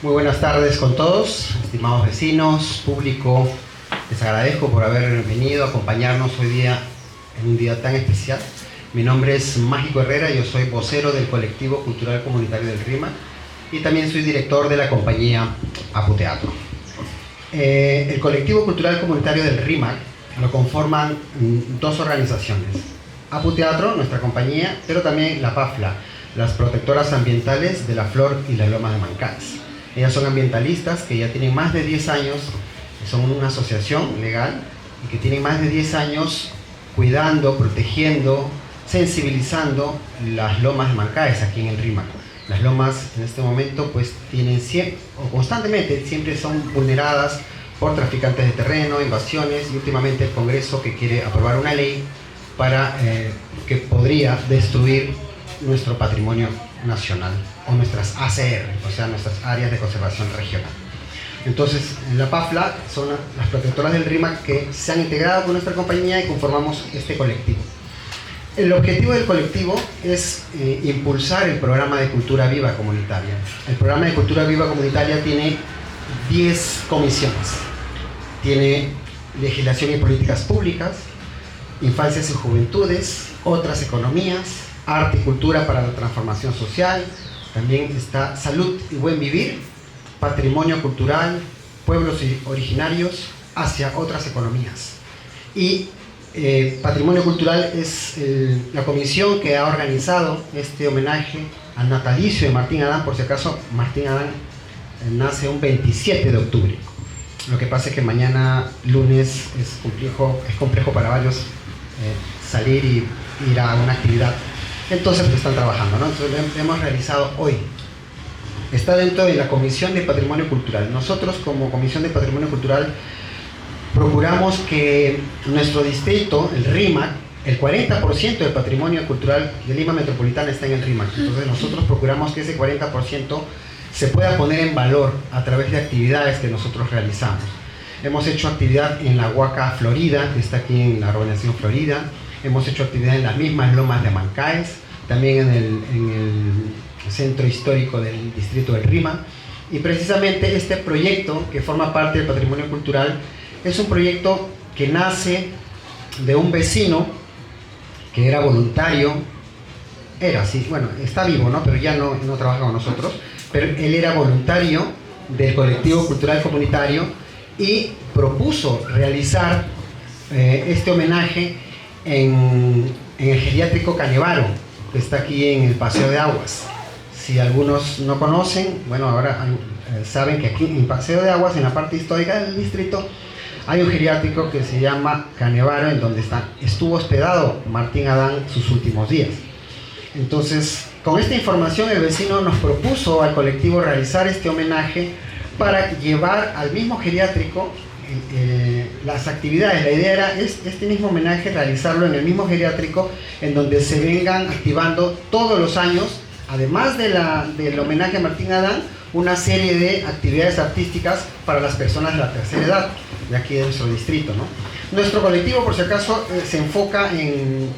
Muy buenas tardes con todos, estimados vecinos, público. Les agradezco por haber venido a acompañarnos hoy día en un día tan especial. Mi nombre es Mágico Herrera, yo soy vocero del Colectivo Cultural Comunitario del RIMAC y también soy director de la compañía Aputeatro. El Colectivo Cultural Comunitario del RIMAC lo conforman dos organizaciones: Aputeatro, nuestra compañía, pero también la PAFLA, las protectoras ambientales de la Flor y las Lomas de Mancaes. Ellas son ambientalistas que ya tienen más de 10 años, son una asociación legal y que tienen más de 10 años cuidando, protegiendo, sensibilizando las lomas de Mancaes aquí en el RIMAC. Las lomas en este momento pues tienen constantemente siempre son vulneradas por traficantes de terreno, invasiones, y últimamente el Congreso que quiere aprobar una ley para que podría destruir nuestro patrimonio nacional o nuestras ACR, o sea, nuestras áreas de conservación regional. Entonces, en la PAFLA son las protectoras del RIMAC que se han integrado con nuestra compañía y conformamos este colectivo. El objetivo del colectivo es impulsar el programa de Cultura Viva Comunitaria. El programa de Cultura Viva Comunitaria tiene 10 comisiones. Tiene legislación y políticas públicas, infancias y juventudes, otras economías, arte y cultura para la transformación social, también está salud y buen vivir, patrimonio cultural, pueblos originarios hacia otras economías. Y patrimonio cultural es la comisión que ha organizado este homenaje al natalicio de Martín Adán. Por si acaso, Martín Adán nace un 27 de octubre. Lo que pasa es que mañana, lunes, es complejo para varios salir y ir a una actividad. Entonces pues, están trabajando, ¿no? Entonces lo hemos realizado hoy. Está dentro de la Comisión de Patrimonio Cultural. Nosotros como Comisión de Patrimonio Cultural procuramos que nuestro distrito, el RIMAC, el 40% del patrimonio cultural de Lima Metropolitana está en el RIMAC. Entonces nosotros procuramos que ese 40% se pueda poner en valor a través de actividades que nosotros realizamos. Hemos hecho actividad en la Huaca Florida, que está aquí en la urbanización Florida. Hemos hecho actividad en las mismas lomas de Mancaes, también en el centro histórico del distrito del RIMAC. Y precisamente este proyecto, que forma parte del patrimonio cultural, es un proyecto que nace de un vecino que era voluntario, está vivo, ¿no? Pero ya no trabaja con nosotros, pero él era voluntario del Colectivo Cultural Comunitario y propuso realizar este homenaje en el geriátrico Canevaro, que está aquí en el Paseo de Aguas. Si algunos no conocen, bueno, ahora saben que aquí en el Paseo de Aguas, en la parte histórica del distrito, hay un geriátrico que se llama Canevaro, en donde estuvo hospedado Martín Adán sus últimos días. Entonces, con esta información, el vecino nos propuso al colectivo realizar este homenaje para llevar al mismo geriátrico las actividades. La idea era este mismo homenaje realizarlo en el mismo geriátrico, en donde se vengan activando todos los años, además del homenaje a Martín Adán, una serie de actividades artísticas para las personas de la tercera edad de aquí de nuestro distrito, ¿no? Nuestro colectivo, por si acaso, se enfoca en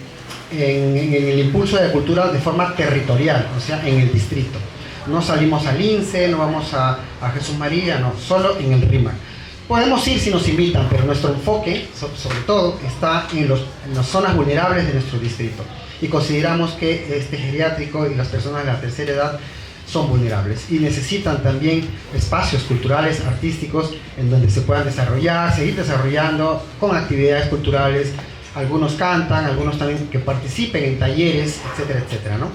el impulso de la cultura de forma territorial, o sea, en el distrito. No salimos al INSE, no vamos a Jesús María, no, solo en el RIMAC. Podemos ir si nos invitan, pero nuestro enfoque, sobre todo, está en las zonas vulnerables de nuestro distrito. Y consideramos que este geriátrico y las personas de la tercera edad son vulnerables y necesitan también espacios culturales, artísticos, en donde se puedan desarrollar, seguir desarrollando con actividades culturales. Algunos cantan, algunos también que participen en talleres, etcétera, etcétera, ¿no?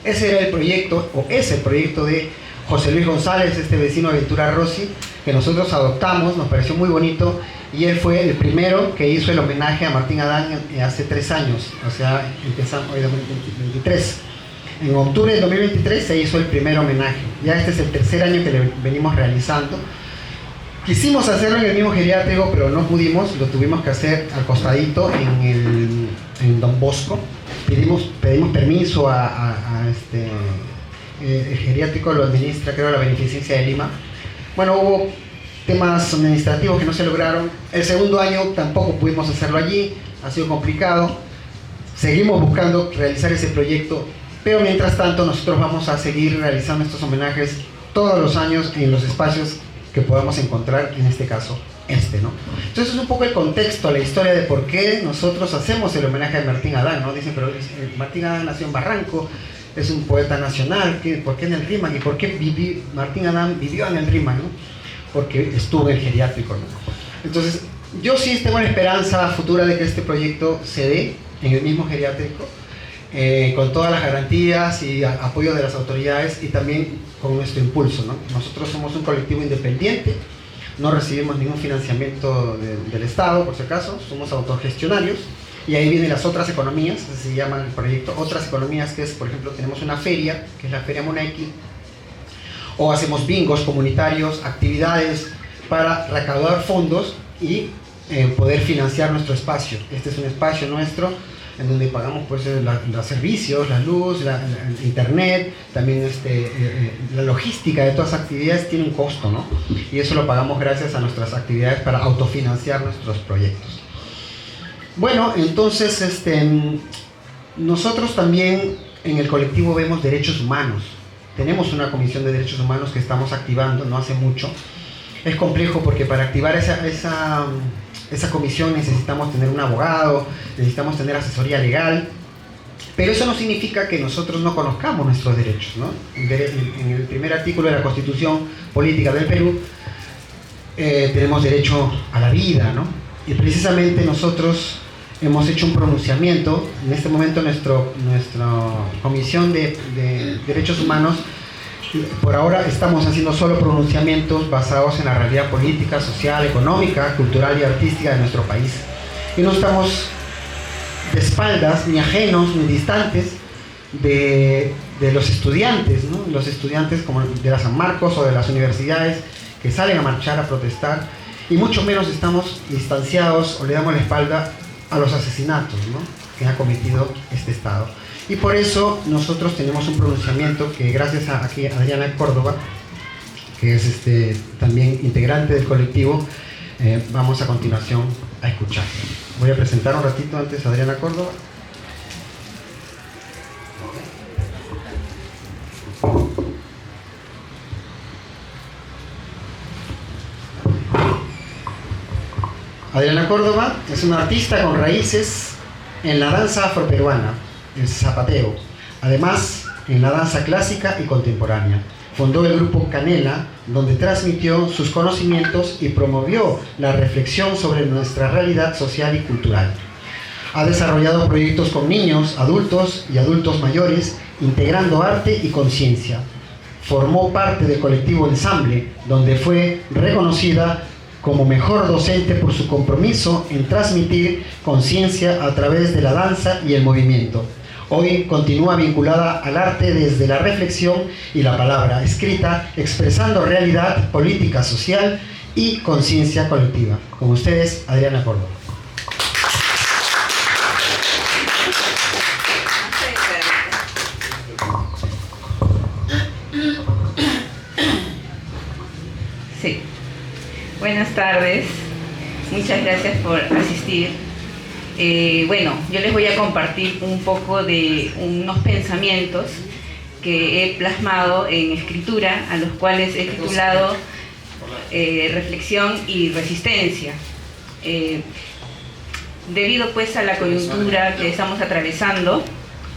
Ese era el proyecto, o es el proyecto de José Luis González, este vecino de Ventura Rossi, que nosotros adoptamos, nos pareció muy bonito, y él fue el primero que hizo el homenaje a Martín Adán hace 3 años, o sea, empezamos hoy 2023. En octubre del 2023 se hizo el primer homenaje, ya este es el 3er año que le venimos realizando. Quisimos hacerlo en el mismo geriátrico, pero no pudimos, lo tuvimos que hacer al costadito en Don Bosco. Pedimos permiso el geriátrico lo administra, creo, la Beneficencia de Lima. Bueno, hubo temas administrativos que no se lograron. El segundo año tampoco pudimos hacerlo allí, ha sido complicado. Seguimos buscando realizar ese proyecto, pero mientras tanto nosotros vamos a seguir realizando estos homenajes todos los años en los espacios que podamos encontrar, en este caso, ¿no? Entonces es un poco el contexto, la historia de por qué nosotros hacemos el homenaje a Martín Adán, ¿no? Dicen, pero Martín Adán nació en Barranco, es un poeta nacional, ¿por qué en el Rímac? ¿Y por qué Martín Adán vivió en el Rímac, ¿no? Porque estuvo en geriátrico, ¿no? Entonces, yo sí tengo la esperanza futura de que este proyecto se dé en el mismo geriátrico, con todas las garantías y apoyo de las autoridades y también con nuestro impulso, ¿no? Nosotros somos un colectivo independiente, no recibimos ningún financiamiento del Estado, por si acaso, somos autogestionarios, y ahí vienen las otras economías, así se llama el proyecto, otras economías, que es, por ejemplo, tenemos una feria, que es la Feria Monequi, o hacemos bingos comunitarios, actividades para recaudar fondos y poder financiar nuestro espacio. Este es un espacio nuestro en donde pagamos pues los servicios, la luz, el internet, también la logística de todas las actividades tiene un costo, ¿no? Y eso lo pagamos gracias a nuestras actividades para autofinanciar nuestros proyectos. Bueno, entonces nosotros también en el colectivo vemos derechos humanos. Tenemos una comisión de derechos humanos que estamos activando no hace mucho. Es complejo porque para activar esa comisión necesitamos tener un abogado, necesitamos tener asesoría legal, pero eso no significa que nosotros no conozcamos nuestros derechos, ¿no? En el primer artículo de la Constitución Política del Perú tenemos derecho a la vida, ¿no? Y precisamente nosotros hemos hecho un pronunciamiento. En este momento nuestra Comisión de Derechos Humanos, por ahora estamos haciendo solo pronunciamientos basados en la realidad política, social, económica, cultural y artística de nuestro país. Y no estamos de espaldas, ni ajenos, ni distantes de los estudiantes, ¿no? Los estudiantes como de la San Marcos o de las universidades que salen a marchar, a protestar, y mucho menos estamos distanciados o le damos la espalda a los asesinatos, ¿no?, que ha cometido este Estado. Y por eso nosotros tenemos un pronunciamiento que, gracias a aquí Adriana Córdoba, que es también integrante del colectivo, vamos a continuación a escuchar. Voy a presentar un ratito antes a Adriana Córdoba. Adriana Córdoba es una artista con raíces en la danza afroperuana, el zapateo, además en la danza clásica y contemporánea. Fundó el grupo Canela, donde transmitió sus conocimientos y promovió la reflexión sobre nuestra realidad social y cultural. Ha desarrollado proyectos con niños, adultos y adultos mayores, integrando arte y conciencia. Formó parte del colectivo Ensamble, donde fue reconocida como mejor docente por su compromiso en transmitir conciencia a través de la danza y el movimiento. Hoy continúa vinculada al arte desde la reflexión y la palabra escrita, expresando realidad, política, social y conciencia colectiva. Con ustedes, Adriana Córdoba. Sí. Buenas tardes, muchas gracias por asistir. Bueno, yo les voy a compartir un poco de unos pensamientos que he plasmado en escritura, a los cuales he titulado Reflexión y Resistencia. Debido pues a la coyuntura que estamos atravesando,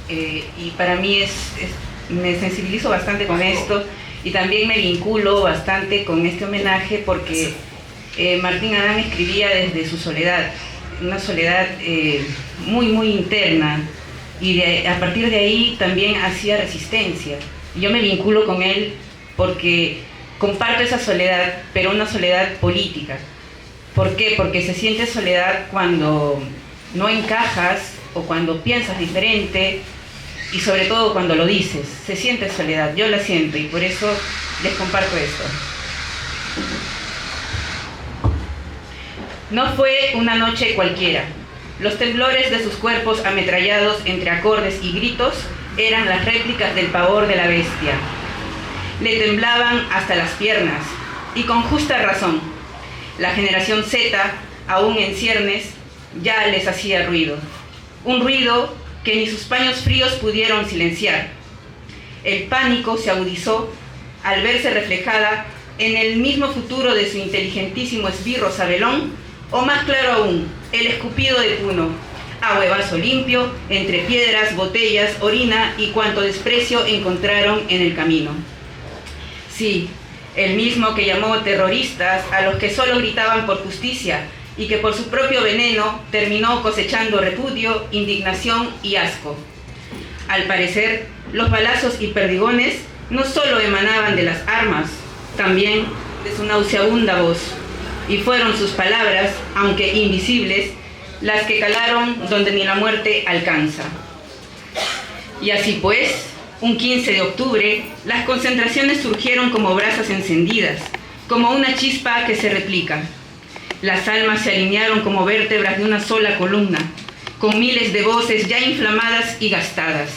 y para mí me sensibilizo bastante con esto, y también me vinculo bastante con este homenaje porque Martín Adán escribía desde su soledad, una soledad muy interna, y a partir de ahí también hacía resistencia. Yo me vinculo con él porque comparto esa soledad, pero una soledad política. ¿Por qué? Porque se siente soledad cuando no encajas o cuando piensas diferente, y sobre todo cuando lo dices. Se siente soledad, yo la siento, y por eso les comparto esto. No fue una noche cualquiera. Los temblores de sus cuerpos ametrallados entre acordes y gritos eran las réplicas del pavor de la bestia. Le temblaban hasta las piernas, y con justa razón. La generación Z, aún en ciernes, ya les hacía ruido. Un ruido que ni sus paños fríos pudieron silenciar. El pánico se agudizó al verse reflejada en el mismo futuro de su inteligentísimo esbirro Sabelón, o más claro aún, el escupido de Puno, a huevazo limpio, entre piedras, botellas, orina y cuanto desprecio encontraron en el camino. Sí, el mismo que llamó terroristas a los que solo gritaban por justicia y que por su propio veneno terminó cosechando repudio, indignación y asco. Al parecer, los balazos y perdigones no solo emanaban de las armas, también de su nauseabunda voz, y fueron sus palabras, aunque invisibles, las que calaron donde ni la muerte alcanza. Y así pues, un 15 de octubre, las concentraciones surgieron como brasas encendidas, como una chispa que se replica. Las almas se alinearon como vértebras de una sola columna, con miles de voces ya inflamadas y gastadas.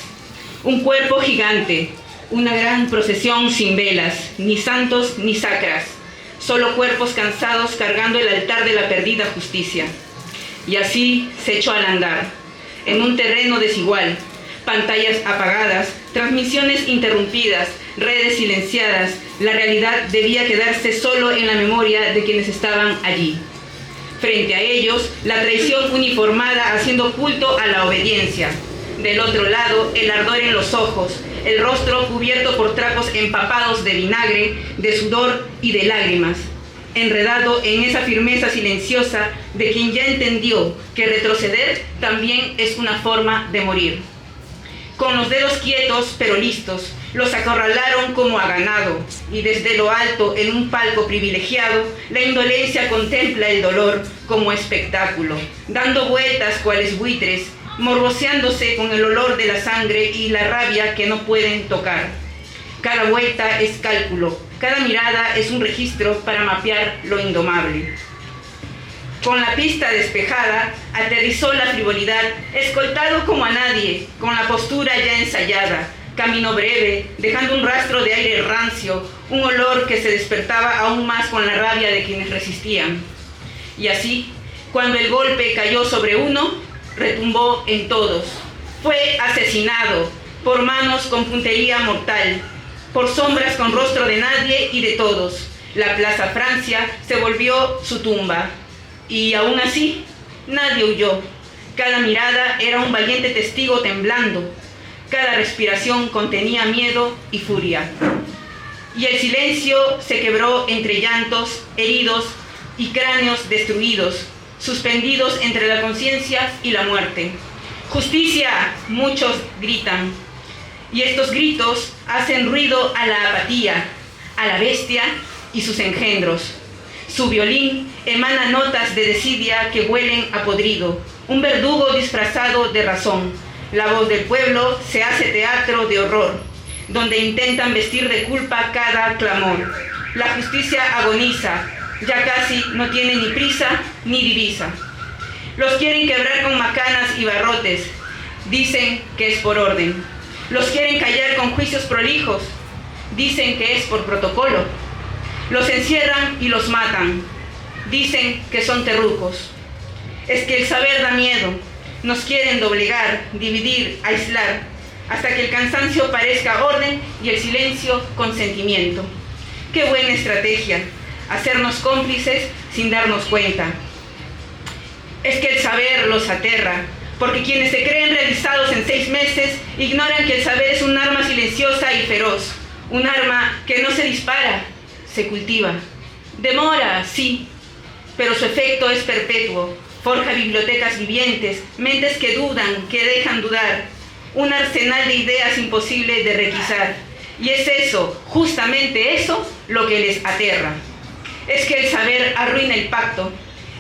Un cuerpo gigante, una gran procesión sin velas, ni santos ni sacras, solo cuerpos cansados cargando el altar de la perdida justicia. Y así se echó al andar, en un terreno desigual, pantallas apagadas, transmisiones interrumpidas, redes silenciadas. La realidad debía quedarse solo en la memoria de quienes estaban allí. Frente a ellos, la traición uniformada haciendo culto a la obediencia. Del otro lado, el ardor en los ojos, el rostro cubierto por trapos empapados de vinagre, de sudor y de lágrimas, enredado en esa firmeza silenciosa de quien ya entendió que retroceder también es una forma de morir. Con los dedos quietos pero listos, los acorralaron como a ganado, y desde lo alto, en un palco privilegiado, la indolencia contempla el dolor como espectáculo, dando vueltas cuales buitres, morboseándose con el olor de la sangre y la rabia que no pueden tocar. Cada vuelta es cálculo, cada mirada es un registro para mapear lo indomable. Con la pista despejada, aterrizó la frivolidad, escoltado como a nadie, con la postura ya ensayada. Caminó breve, dejando un rastro de aire rancio, un olor que se despertaba aún más con la rabia de quienes resistían. Y así, cuando el golpe cayó sobre uno, retumbó en todos. Fue asesinado por manos con puntería mortal, por sombras con rostro de nadie y de todos. La Plaza Francia se volvió su tumba. Y aún así, nadie huyó. Cada mirada era un valiente testigo temblando. Cada respiración contenía miedo y furia. Y el silencio se quebró entre llantos, heridos y cráneos destruidos, suspendidos entre la conciencia y la muerte. ¡Justicia!, muchos gritan. Y estos gritos hacen ruido a la apatía, a la bestia y sus engendros. Su violín emana notas de desidia que huelen a podrido, un verdugo disfrazado de razón. La voz del pueblo se hace teatro de horror, donde intentan vestir de culpa cada clamor. La justicia agoniza, ya casi no tiene ni prisa ni divisa. Los quieren quebrar con macanas y barrotes, dicen que es por orden. Los quieren callar con juicios prolijos, dicen que es por protocolo. Los encierran y los matan, dicen que son terrucos. Es que el saber da miedo, nos quieren doblegar, dividir, aislar, hasta que el cansancio parezca orden y el silencio consentimiento. ¡Qué buena estrategia! Hacernos cómplices sin darnos cuenta. Es que el saber los aterra, porque quienes se creen realizados en 6 meses ignoran que el saber es un arma silenciosa y feroz, un arma que no se dispara, se cultiva. Demora, sí, pero su efecto es perpetuo. Forja bibliotecas vivientes, mentes que dudan, que dejan dudar. Un arsenal de ideas imposible de requisar. Y es eso, justamente eso, lo que les aterra. Es que el saber arruina el pacto.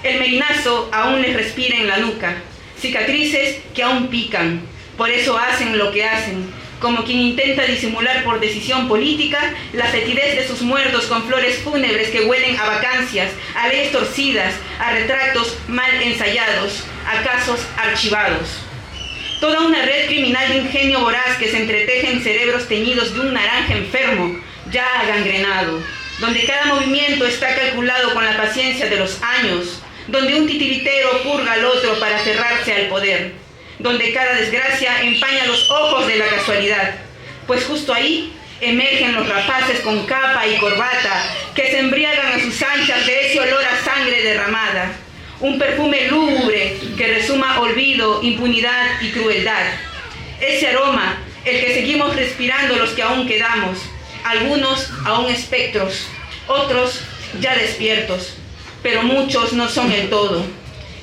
El merinazo aún les respira en la nuca. Cicatrices que aún pican. Por eso hacen lo que hacen. Como quien intenta disimular por decisión política la fetidez de sus muertos con flores fúnebres que huelen a vacancias, a leyes torcidas, a retratos mal ensayados, a casos archivados. Toda una red criminal de ingenio voraz que se entreteje en cerebros teñidos de un naranja enfermo, ya gangrenado, donde cada movimiento está calculado con la paciencia de los años, donde un titiritero purga al otro para aferrarse al poder, donde cada desgracia empaña los ojos de la casualidad, pues justo ahí Emergen los rapaces con capa y corbata que se embriagan a sus anchas de ese olor a sangre derramada. Un perfume lúgubre que resuma olvido, impunidad y crueldad. Ese aroma, el que seguimos respirando los que aún quedamos, algunos aún espectros, otros ya despiertos, pero muchos no son el todo.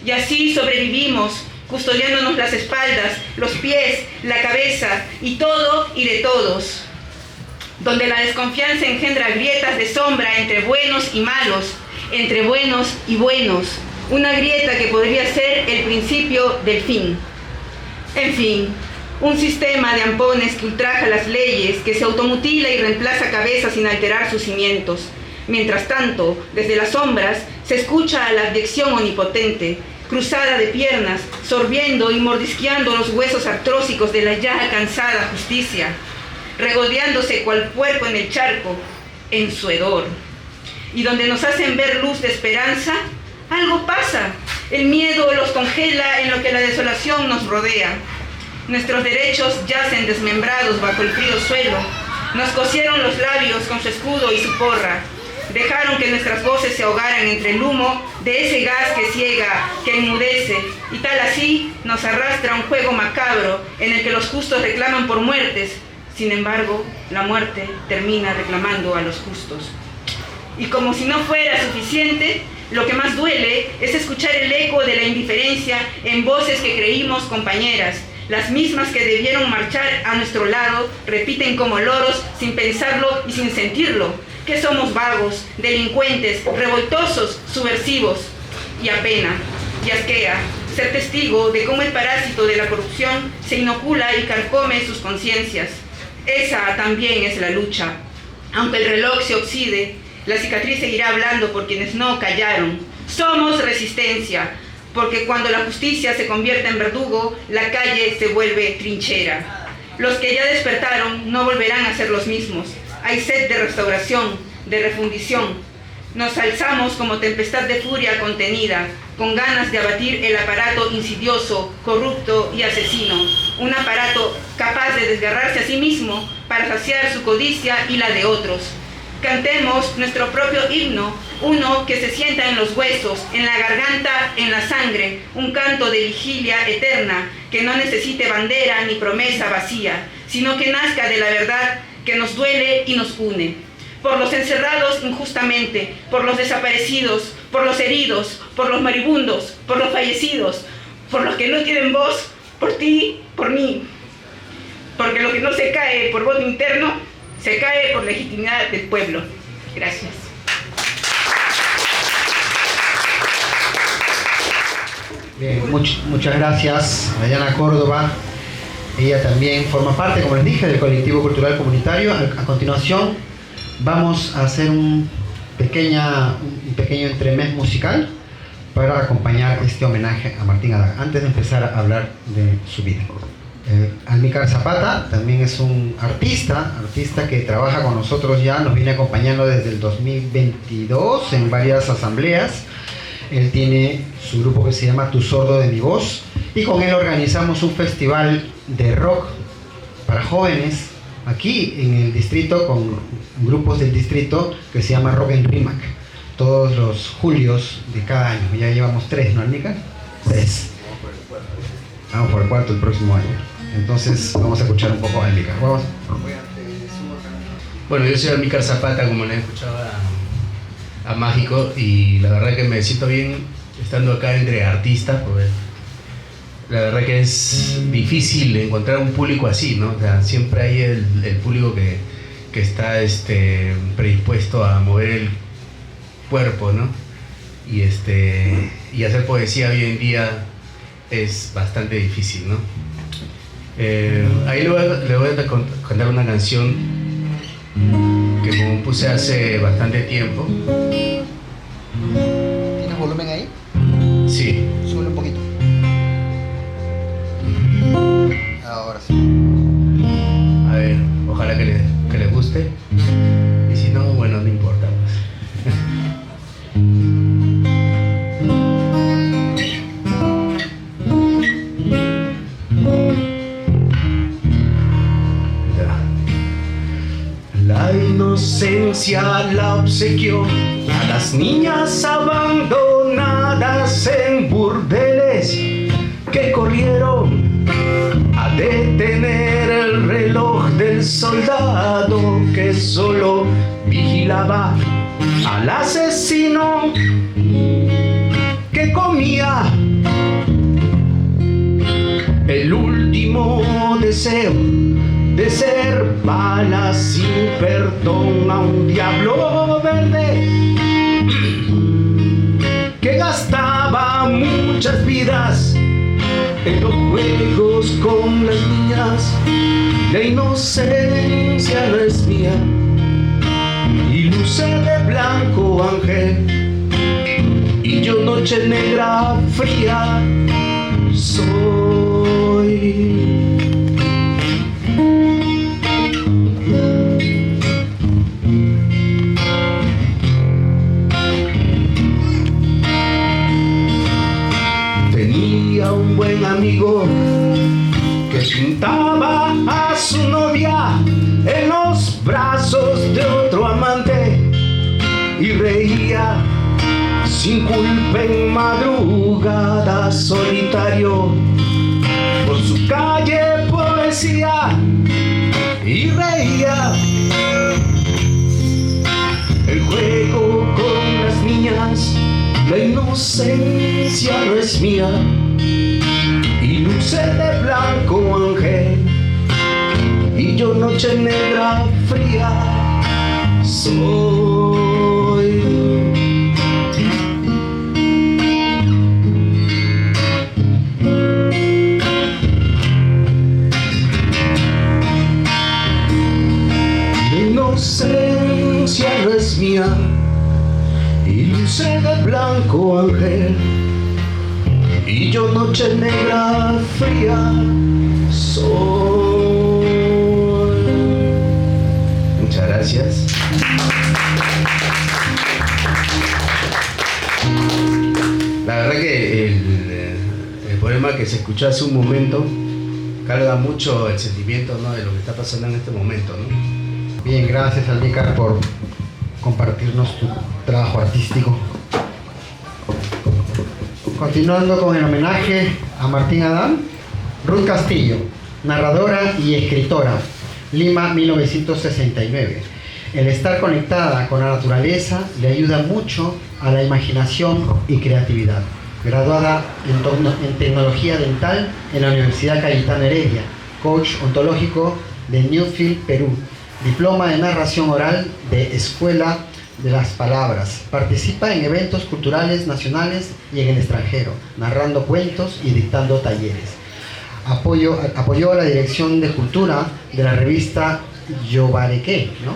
Y así sobrevivimos, custodiándonos las espaldas, los pies, la cabeza y todo y de todos. Donde la desconfianza engendra grietas de sombra entre buenos y malos, entre buenos y buenos. Una grieta que podría ser el principio del fin. En fin, un sistema de ampones que ultraja las leyes, que se automutila y reemplaza cabezas sin alterar sus cimientos. Mientras tanto, desde las sombras, se escucha a la abyección omnipotente, cruzada de piernas, sorbiendo y mordisqueando los huesos artrósicos de la ya alcanzada justicia, regodeándose cual puerco en el charco, en su hedor. Y donde nos hacen ver luz de esperanza, algo pasa. El miedo los congela en lo que la desolación nos rodea. Nuestros derechos yacen desmembrados bajo el frío suelo. Nos cosieron los labios con su escudo y su porra. Dejaron que nuestras voces se ahogaran entre el humo de ese gas que ciega, que enmudece, y tal así nos arrastra un juego macabro en el que los justos reclaman por muertes. Sin embargo, la muerte termina reclamando a los justos. Y como si no fuera suficiente, lo que más duele es escuchar el eco de la indiferencia en voces que creímos compañeras. Las mismas que debieron marchar a nuestro lado repiten como loros sin pensarlo y sin sentirlo, que somos vagos, delincuentes, revoltosos, subversivos. Y apena, y asquea ser testigo de cómo el parásito de la corrupción se inocula y carcome sus conciencias. Esa también es la lucha. Aunque el reloj se oxide, la cicatriz seguirá hablando por quienes no callaron. Somos resistencia, porque cuando la justicia se convierte en verdugo, la calle se vuelve trinchera. Los que ya despertaron no volverán a ser los mismos. Hay sed de restauración, de refundición. Nos alzamos como tempestad de furia contenida, con ganas de abatir el aparato insidioso, corrupto y asesino. Un aparato capaz de desgarrarse a sí mismo para saciar su codicia y la de otros. Cantemos nuestro propio himno, uno que se sienta en los huesos, en la garganta, en la sangre, un canto de vigilia eterna, que no necesite bandera ni promesa vacía, sino que nazca de la verdad que nos duele y nos une. Por los encerrados injustamente, por los desaparecidos, por los heridos, por los moribundos, por los fallecidos, por los que no tienen voz, por ti, por mí. Porque lo que no se cae por voto interno, se cae por legitimidad del pueblo. Gracias. Bien, muchas gracias a Dayana Córdoba. Ella también forma parte, como les dije, del colectivo cultural comunitario. A continuación vamos a hacer un pequeño entremés musical para acompañar este homenaje a Martín Adaga, antes de empezar a hablar de su vida. Amílcar Zapata también es un artista que trabaja con nosotros ya, nos viene acompañando desde el 2022 en varias asambleas. Él tiene su grupo que se llama Tu Sordo de Mi Voz, y con él organizamos un festival de rock para jóvenes aquí en el distrito, con grupos del distrito, que se llama Rock en Rímac, todos los julios de cada año. Ya llevamos 3, ¿no, Amílcar? 3. Vamos por el 4 el próximo año. Entonces vamos a escuchar un poco a Amílcar. Vamos. Bueno, yo soy Amílcar Zapata, como le he escuchado a Mágico, y la verdad que me siento bien estando acá entre artistas, porque la verdad que es difícil encontrar un público así, ¿no? O sea, siempre hay el público que está predispuesto a mover el cuerpo, ¿no? Y hacer poesía hoy en día es bastante difícil, ¿no? Ahí le voy a contar una canción que compuse hace bastante tiempo. ¿Tienes volumen ahí? Sí. Sube un poquito. Ahora sí. A ver, ojalá que les guste. Y si no, bueno, no importa. iglesia la obsequió a las niñas abandonadas en burdeles que corrieron a detener el reloj del soldado que solo vigilaba al asesino que comía. El último deseo de ser balas sin perdón a un diablo verde que gastaba muchas vidas en los juegos con las niñas. La inocencia no es mía y luce de blanco ángel, y yo noche negra fría soy. Tenía un buen amigo que pintaba a su novia en los brazos de otro amante y reía sin culpa en madrugada, solitario por su calle poesía, y reía. El juego con las niñas, la inocencia no es mía y luce de blanco ángel, y yo noche negra fría soy. La inocencia no es mía y luce de blanco ángel, y yo noche negra fría soy. Muchas gracias. La verdad que el poema que se escuchó hace un momento carga mucho el sentimiento, ¿no?, de lo que está pasando en este momento, ¿no? Bien, gracias Almícar por compartirnos tu trabajo artístico. Continuando con el homenaje a Martín Adán, Ruth Castillo, narradora y escritora, Lima, 1969. El estar conectada con la naturaleza le ayuda mucho a la imaginación y creatividad. Graduada en tecnología dental en la Universidad Cayetano Heredia, coach ontológico de Newfield, Perú, diploma de narración oral de Escuela de las Palabras. Participa en eventos culturales nacionales y en el extranjero, narrando cuentos y dictando talleres. Apoyó la dirección de cultura de la revista Yobareque, ¿no?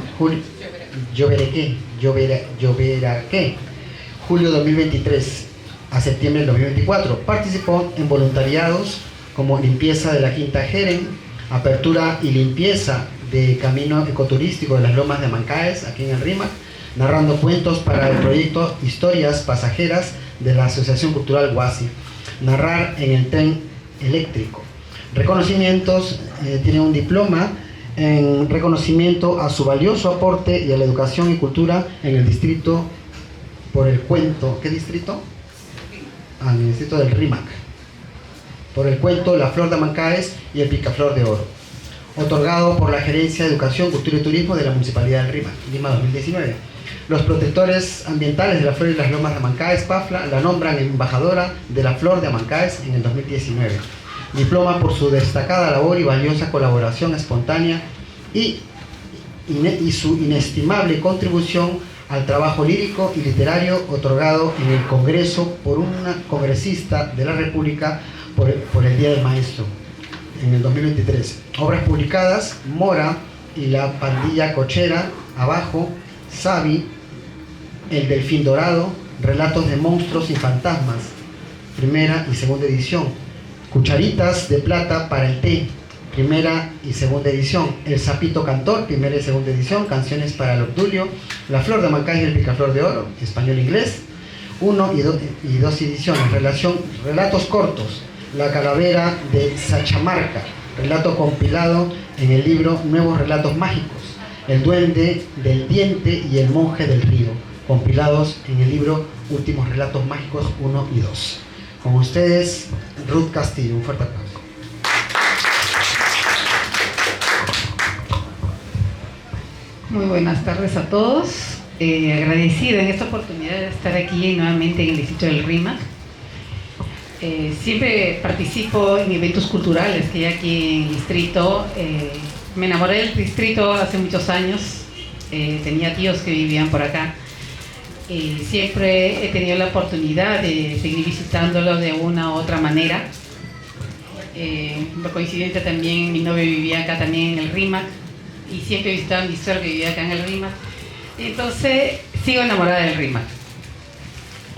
Yoveraque, julio 2023 a septiembre del 2024. Participó en voluntariados como limpieza de la Quinta Jeren, apertura y limpieza de camino ecoturístico de las Lomas de Mancaes, aquí en el Rímac, narrando cuentos para el proyecto Historias Pasajeras de la Asociación Cultural Huasi. Narrar en el tren eléctrico. Reconocimientos, tiene un diploma en reconocimiento a su valioso aporte y a la educación y cultura en el distrito por el cuento. ¿Qué distrito? En el distrito del Rímac. Por el cuento La Flor de Mancaes y el Picaflor de Oro. Otorgado por la Gerencia de Educación, Cultura y Turismo de la Municipalidad del Rímac, Lima 2019. Los protectores ambientales de la Flor y las Lomas de Mancaes, PAFLA, la nombran embajadora de la Flor de Mancaes en el 2019. Diploma por su destacada labor y valiosa colaboración espontánea y su inestimable contribución al trabajo lírico y literario, otorgado en el Congreso por una congresista de la República por el Día del Maestro en el 2023. Obras publicadas: Mora y la pandilla cochera, Abajo, Sabi, El Delfín Dorado, Relatos de monstruos y fantasmas, primera y segunda edición. Cucharitas de plata para el té, primera y segunda edición. El Sapito Cantor, primera y segunda edición. Canciones para el Obdulio, La Flor de Mancaes y el Picaflor de Oro, español-inglés, 1 y 2 ediciones. Relatos cortos, La Calavera de Sachamarca, relato compilado en el libro Nuevos Relatos Mágicos. El duende del diente y el monje del río, compilados en el libro Últimos Relatos Mágicos 1 y 2. Con ustedes, Ruth Castillo. Un fuerte aplauso. Muy buenas tardes a todos. Agradecida en esta oportunidad de estar aquí nuevamente en el Distrito del RIMAC. Siempre participo en eventos culturales que hay aquí en el distrito. Me enamoré del distrito hace muchos años. Tenía tíos que vivían por acá. Siempre he tenido la oportunidad de seguir visitándolo de una u otra manera. Por coincidencia también mi novio vivía acá también en el RIMAC y siempre visitaba a mi suegro que vivía acá en el RIMAC. Entonces sigo enamorada del RIMAC.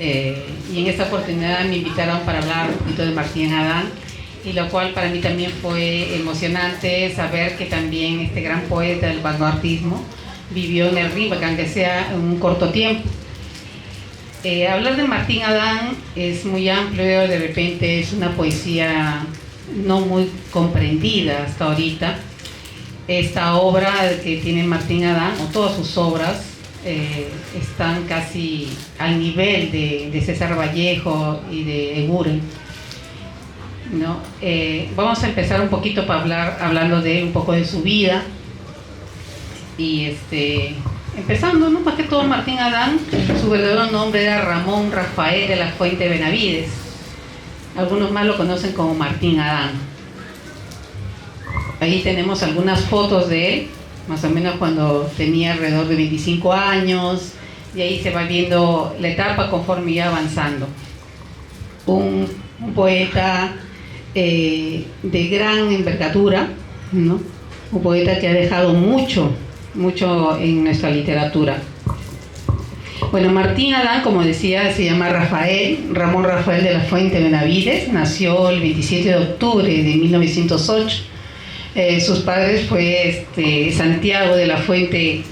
Y en esta oportunidad me invitaron para hablar un poquito de Martín Adán, y lo cual para mí también fue emocionante saber que también este gran poeta del vanguardismo vivió en el RIMAC, aunque sea en un corto tiempo. Hablar de Martín Adán es muy amplio, de repente es una poesía no muy comprendida hasta ahorita. Esta obra que tiene Martín Adán, o todas sus obras, están casi al nivel de César Vallejo y de Eguren, ¿no? Vamos a empezar un poquito hablando de un poco de su vida. Y empezando, ¿no? Más que todo, Martín Adán, su verdadero nombre era Ramón Rafael de la Fuente Benavides. Algunos más lo conocen como Martín Adán. Ahí tenemos algunas fotos de él, más o menos cuando tenía alrededor de 25 años, y ahí se va viendo la etapa conforme iba avanzando. Un poeta de gran envergadura, ¿no? Un poeta que ha dejado mucho en nuestra literatura. Bueno, Martín Adán, como decía, se llama Ramón Rafael de la Fuente Benavides. Nació el 27 de octubre de 1908. Sus padres fue Santiago de la Fuente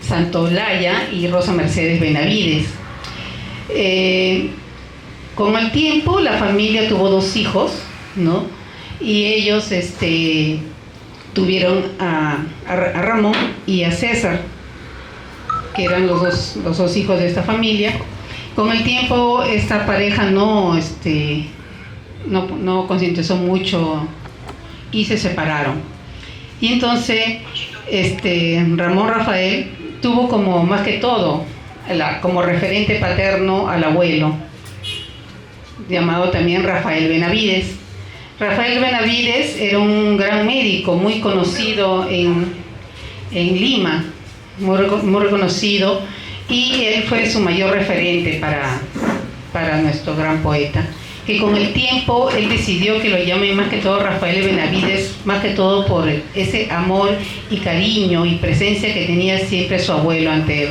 Santolaya y Rosa Mercedes Benavides. Con el tiempo la familia tuvo 2 hijos, ¿no? Y ellos tuvieron a Ramón y a César, que eran los dos hijos de esta familia. Con el tiempo esta pareja no concientizó mucho y se separaron. Y entonces Ramón Rafael tuvo como más que todo como referente paterno al abuelo, llamado también Rafael Benavides. Rafael Benavides era un gran médico muy conocido en Lima, muy reconocido, y él fue su mayor referente para nuestro gran poeta, que con el tiempo él decidió que lo llamen más que todo Rafael Benavides, más que todo por ese amor y cariño y presencia que tenía siempre su abuelo ante él.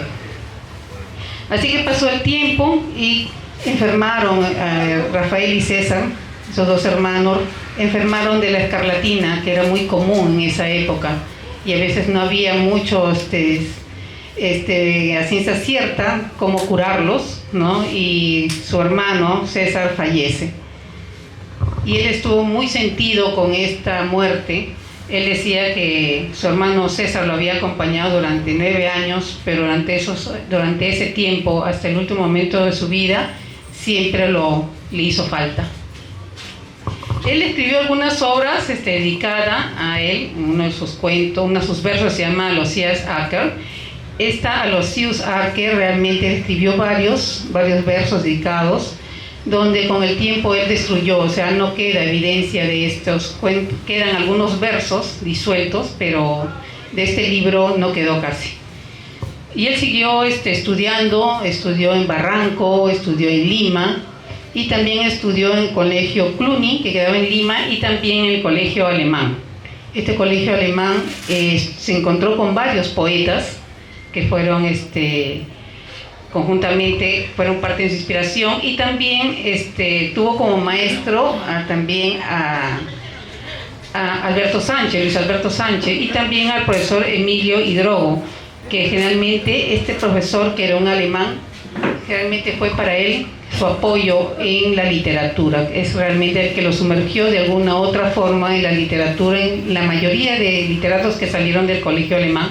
Así que pasó el tiempo y enfermaron Rafael y César. Esos 2 hermanos enfermaron de la escarlatina, que era muy común en esa época, y a veces no había mucho a ciencia cierta cómo curarlos, ¿no? Y su hermano César fallece. Y él estuvo muy sentido con esta muerte. Él decía que su hermano César lo había acompañado durante 9 años, pero durante ese tiempo, hasta el último momento de su vida, siempre le hizo falta. Él escribió algunas obras dedicadas a él. Uno de sus cuentos, uno de sus versos se llama Aloysius Acker. Aloysius Acker realmente escribió varios versos dedicados, donde con el tiempo él destruyó, o sea, no queda evidencia de estos cuentos, quedan algunos versos disueltos, pero de este libro no quedó casi. Y él siguió estudiando, estudió en Barranco, estudió en Lima, y también estudió en el colegio Cluny, que quedaba en Lima, y también en el colegio alemán. Este colegio alemán se encontró con varios poetas que fueron conjuntamente, fueron parte de su inspiración, y también tuvo como maestro también a Luis Alberto Sánchez, y también al profesor Emilio Hidrogo, que generalmente este profesor, que era un alemán, realmente fue para él su apoyo en la literatura. Es realmente el que lo sumergió de alguna u otra forma en la literatura, en la mayoría de literatos que salieron del colegio alemán,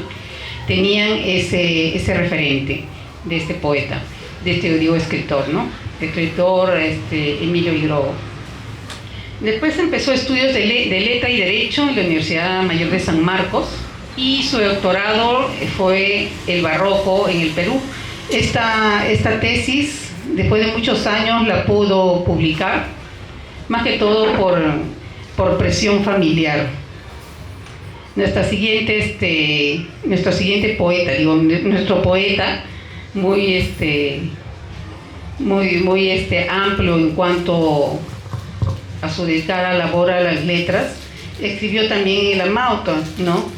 tenían ese referente de este poeta, de este escritor, ¿no? Escritor Emilio Hidrogo. Después empezó estudios de letra y derecho en la Universidad Mayor de San Marcos, y su doctorado fue el barroco en el Perú. Esta tesis, después de muchos años, la pudo publicar, más que todo por presión familiar. Nuestro siguiente poeta, nuestro poeta, muy amplio en cuanto a su dedicada labor a las letras, escribió también el Amauta, ¿no?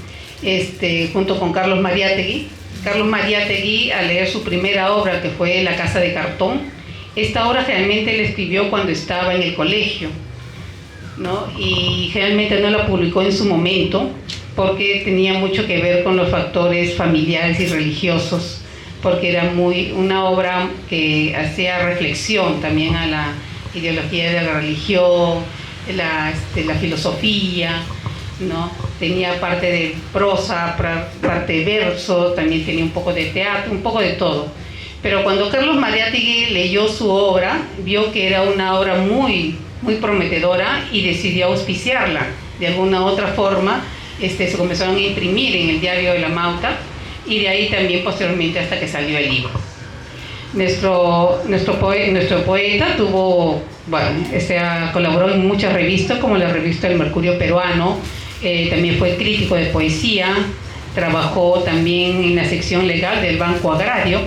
Junto con Carlos Mariátegui. Carlos Mariátegui, al leer su primera obra, que fue La Casa de Cartón, esta obra generalmente la escribió cuando estaba en el colegio, ¿no? Y generalmente no la publicó en su momento porque tenía mucho que ver con los factores familiares y religiosos, porque era una obra que hacía reflexión también a la ideología de la religión, la filosofía, ¿no? Tenía parte de prosa, parte de verso, también tenía un poco de teatro, un poco de todo. Pero cuando Carlos Mariátegui leyó su obra, vio que era una obra muy, muy prometedora y decidió auspiciarla. De alguna otra forma, se comenzaron a imprimir en el diario de la Mauta, y de ahí también posteriormente hasta que salió el libro. Nuestro poeta colaboró en muchas revistas, como la revista El Mercurio Peruano. También fue crítico de poesía, trabajó también en la sección legal del Banco Agrario.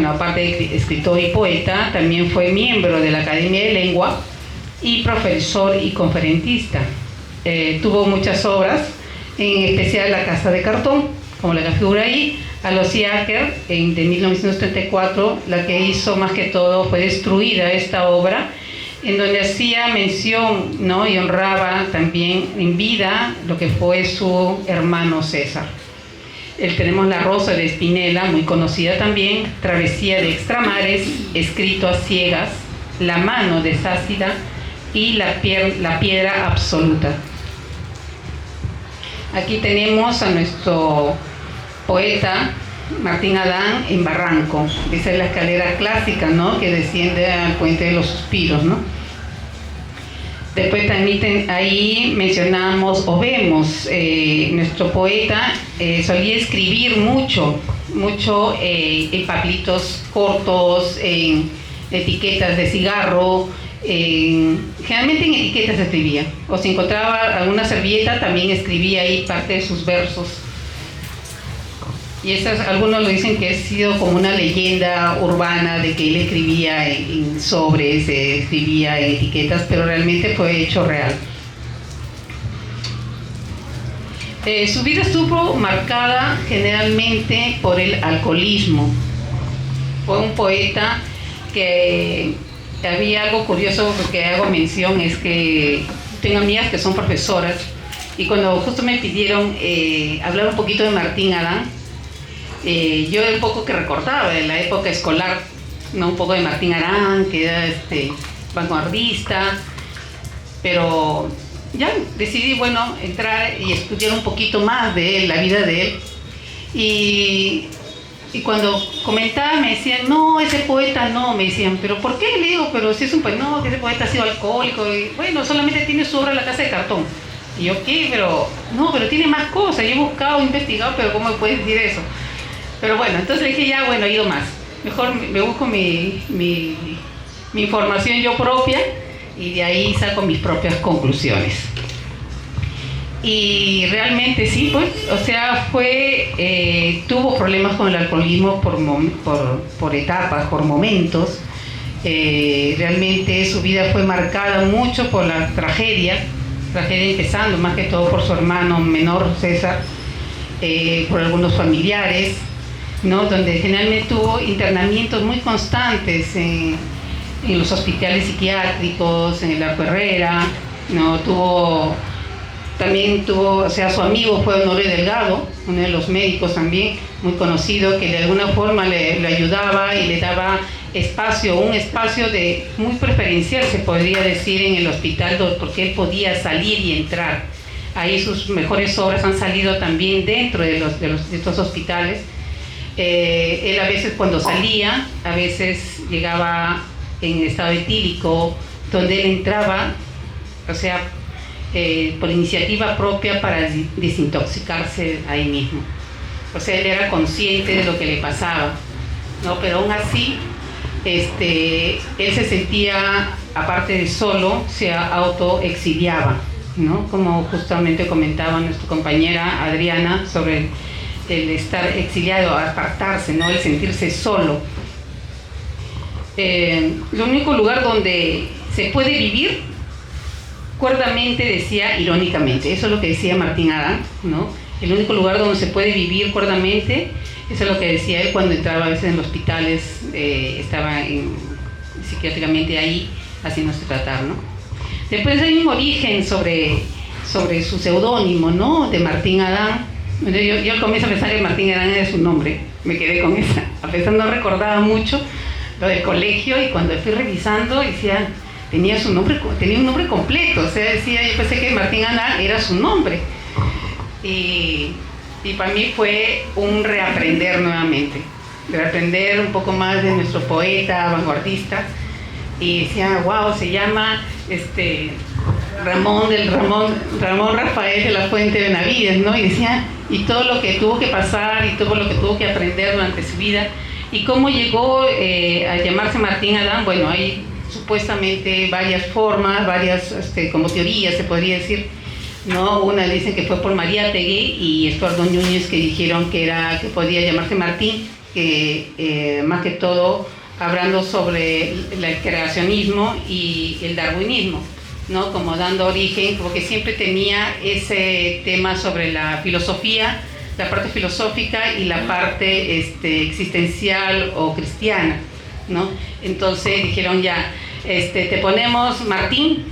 Aparte de escritor y poeta, también fue miembro de la Academia de Lengua y profesor y conferencista. Tuvo muchas obras, en especial La Casa de Cartón, como la que figura ahí, a los Acker, de 1934, la que hizo más que todo fue destruida esta obra, en donde hacía mención, ¿no? Y honraba también en vida lo que fue su hermano César. Tenemos La Rosa de Espinela, muy conocida también, Travesía de Extramares, Escrito a Ciegas, La Mano de Sácida y La Piedra Absoluta. Aquí tenemos a nuestro poeta Martín Adán en Barranco. Esa es la escalera clásica, ¿no?, que desciende al Puente de los Suspiros, ¿no? Después también ahí mencionamos o vemos nuestro poeta solía escribir mucho en papelitos cortos, en etiquetas de cigarro, generalmente en etiquetas escribía, o si encontraba alguna servilleta también escribía ahí parte de sus versos. Y algunos lo dicen que ha sido como una leyenda urbana de que él escribía en sobres, escribía en etiquetas, pero realmente fue hecho real. Su vida estuvo marcada generalmente por el alcoholismo. Fue un poeta que había algo curioso que hago mención, es que tengo amigas que son profesoras, y cuando justo me pidieron hablar un poquito de Martín Adán, yo un poco que recordaba de la época escolar, ¿no? Un poco de Martín Adán, que era vanguardista, pero ya decidí, entrar y estudiar un poquito más de él, la vida de él. Y cuando comentaba me decían, no, ese poeta no, me decían, pero ¿por qué? Le digo, pero si es un poeta, no, que ese poeta ha sido alcohólico, y solamente tiene su obra La Casa de Cartón. Y yo, ¿qué? Pero tiene más cosas, yo he buscado, he investigado, pero ¿cómo me puedes decir eso? Pero entonces le dije, ya, he ido más. Mejor me busco mi información yo propia, y de ahí saco mis propias conclusiones. Y realmente sí, tuvo problemas con el alcoholismo por etapas, por momentos. Realmente su vida fue marcada mucho por la tragedia empezando más que todo por su hermano menor César, por algunos familiares, ¿no? Donde generalmente tuvo internamientos muy constantes en los hospitales psiquiátricos, en el Arco Herrera, ¿no? También tuvo, su amigo fue Honoré Delgado, uno de los médicos también, muy conocido, que de alguna forma le ayudaba y le daba un espacio muy preferencial, se podría decir, en el hospital, porque él podía salir y entrar. ahí sus mejores obras han salido también dentro de estos hospitales. Él a veces cuando salía, a veces llegaba en estado etílico, donde él entraba, o sea, por iniciativa propia para desintoxicarse ahí mismo. O sea, él era consciente de lo que le pasaba, ¿no? Pero aún así, él se sentía, aparte de solo, se autoexiliaba, ¿no? Como justamente comentaba nuestra compañera Adriana sobre el estar exiliado, apartarse, ¿no? El sentirse solo. El único lugar donde se puede vivir cuerdamente, decía irónicamente, eso es lo que decía Martín Adán, ¿no? El único lugar donde se puede vivir cuerdamente, eso es lo que decía él cuando entraba a veces en los hospitales, estaba psiquiátricamente ahí haciéndose tratar, ¿no? Después hay un origen sobre su seudónimo, ¿no? De Martín Adán. Yo al comienzo pensaba que Martín Adán era su nombre, me quedé con esa, a pesar no recordaba mucho lo del colegio, y cuando fui revisando decía, tenía un nombre completo, o sea, decía, yo pensé que Martín Adán era su nombre, y para mí fue un reaprender nuevamente, reaprender un poco más de nuestro poeta vanguardista, y decía, wow, se llama Ramón Rafael de la Fuente Benavides, ¿no? Y decía, y todo lo que tuvo que pasar y todo lo que tuvo que aprender durante su vida, y cómo llegó a llamarse Martín Adán. Bueno, hay supuestamente varias formas, varias como teorías se podría decir, ¿no? Una dicen que fue por María Tegui y Estuardo Núñez, que dijeron que podía llamarse Martín, que más que todo hablando sobre el creacionismo y el darwinismo, ¿no? Como dando origen, porque siempre tenía ese tema sobre la filosofía, la parte filosófica y la parte existencial o cristiana, ¿no? Entonces dijeron ya, te ponemos Martín,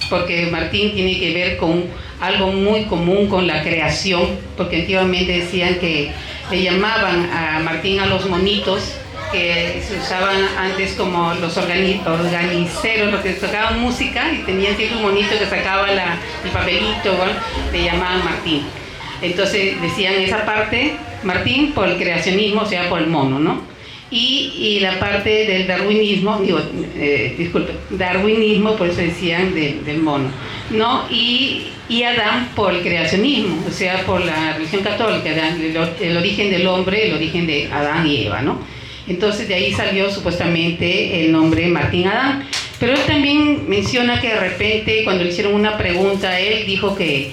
porque Martín tiene que ver con algo muy común con la creación, porque antiguamente decían que le llamaban a Martín a los monitos, que se usaban antes como los organiceros, los que tocaban música y tenían siempre un monito que sacaba el papelito, ¿no? Le llamaban Martín. Entonces decían esa parte, Martín, por el creacionismo, o sea, por el mono, ¿no? Y la parte del darwinismo, darwinismo, por eso decían del mono, ¿no? Y Adán por el creacionismo, o sea, por la religión católica, el origen del hombre, el origen de Adán y Eva, ¿no? Entonces de ahí salió supuestamente el nombre Martín Adán. Pero él también menciona que de repente cuando le hicieron una pregunta, él dijo que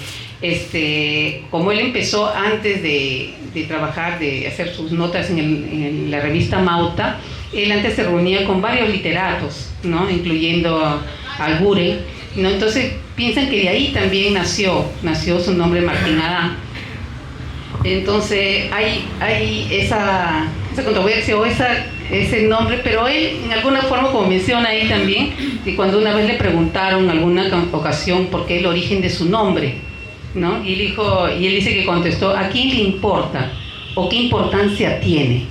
como él empezó antes de trabajar, de hacer sus notas en la revista Mauta, él antes se reunía con varios literatos, ¿no? Incluyendo a Guren, ¿no? Entonces piensan que de ahí también nació su nombre Martín Adán. Entonces hay esa controversia o ese nombre, pero él en alguna forma, como menciona ahí también, que cuando una vez le preguntaron en alguna ocasión por qué el origen de su nombre, ¿no? Y él dice que contestó, ¿a quién le importa? ¿O qué importancia tiene?